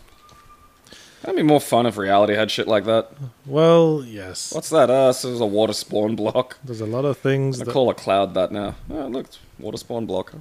That'd be more fun if reality had shit like that. Well, yes. What's that? This is a water spawn block. There's a lot of things I call a cloud that now. Oh, look, it's water spawn block.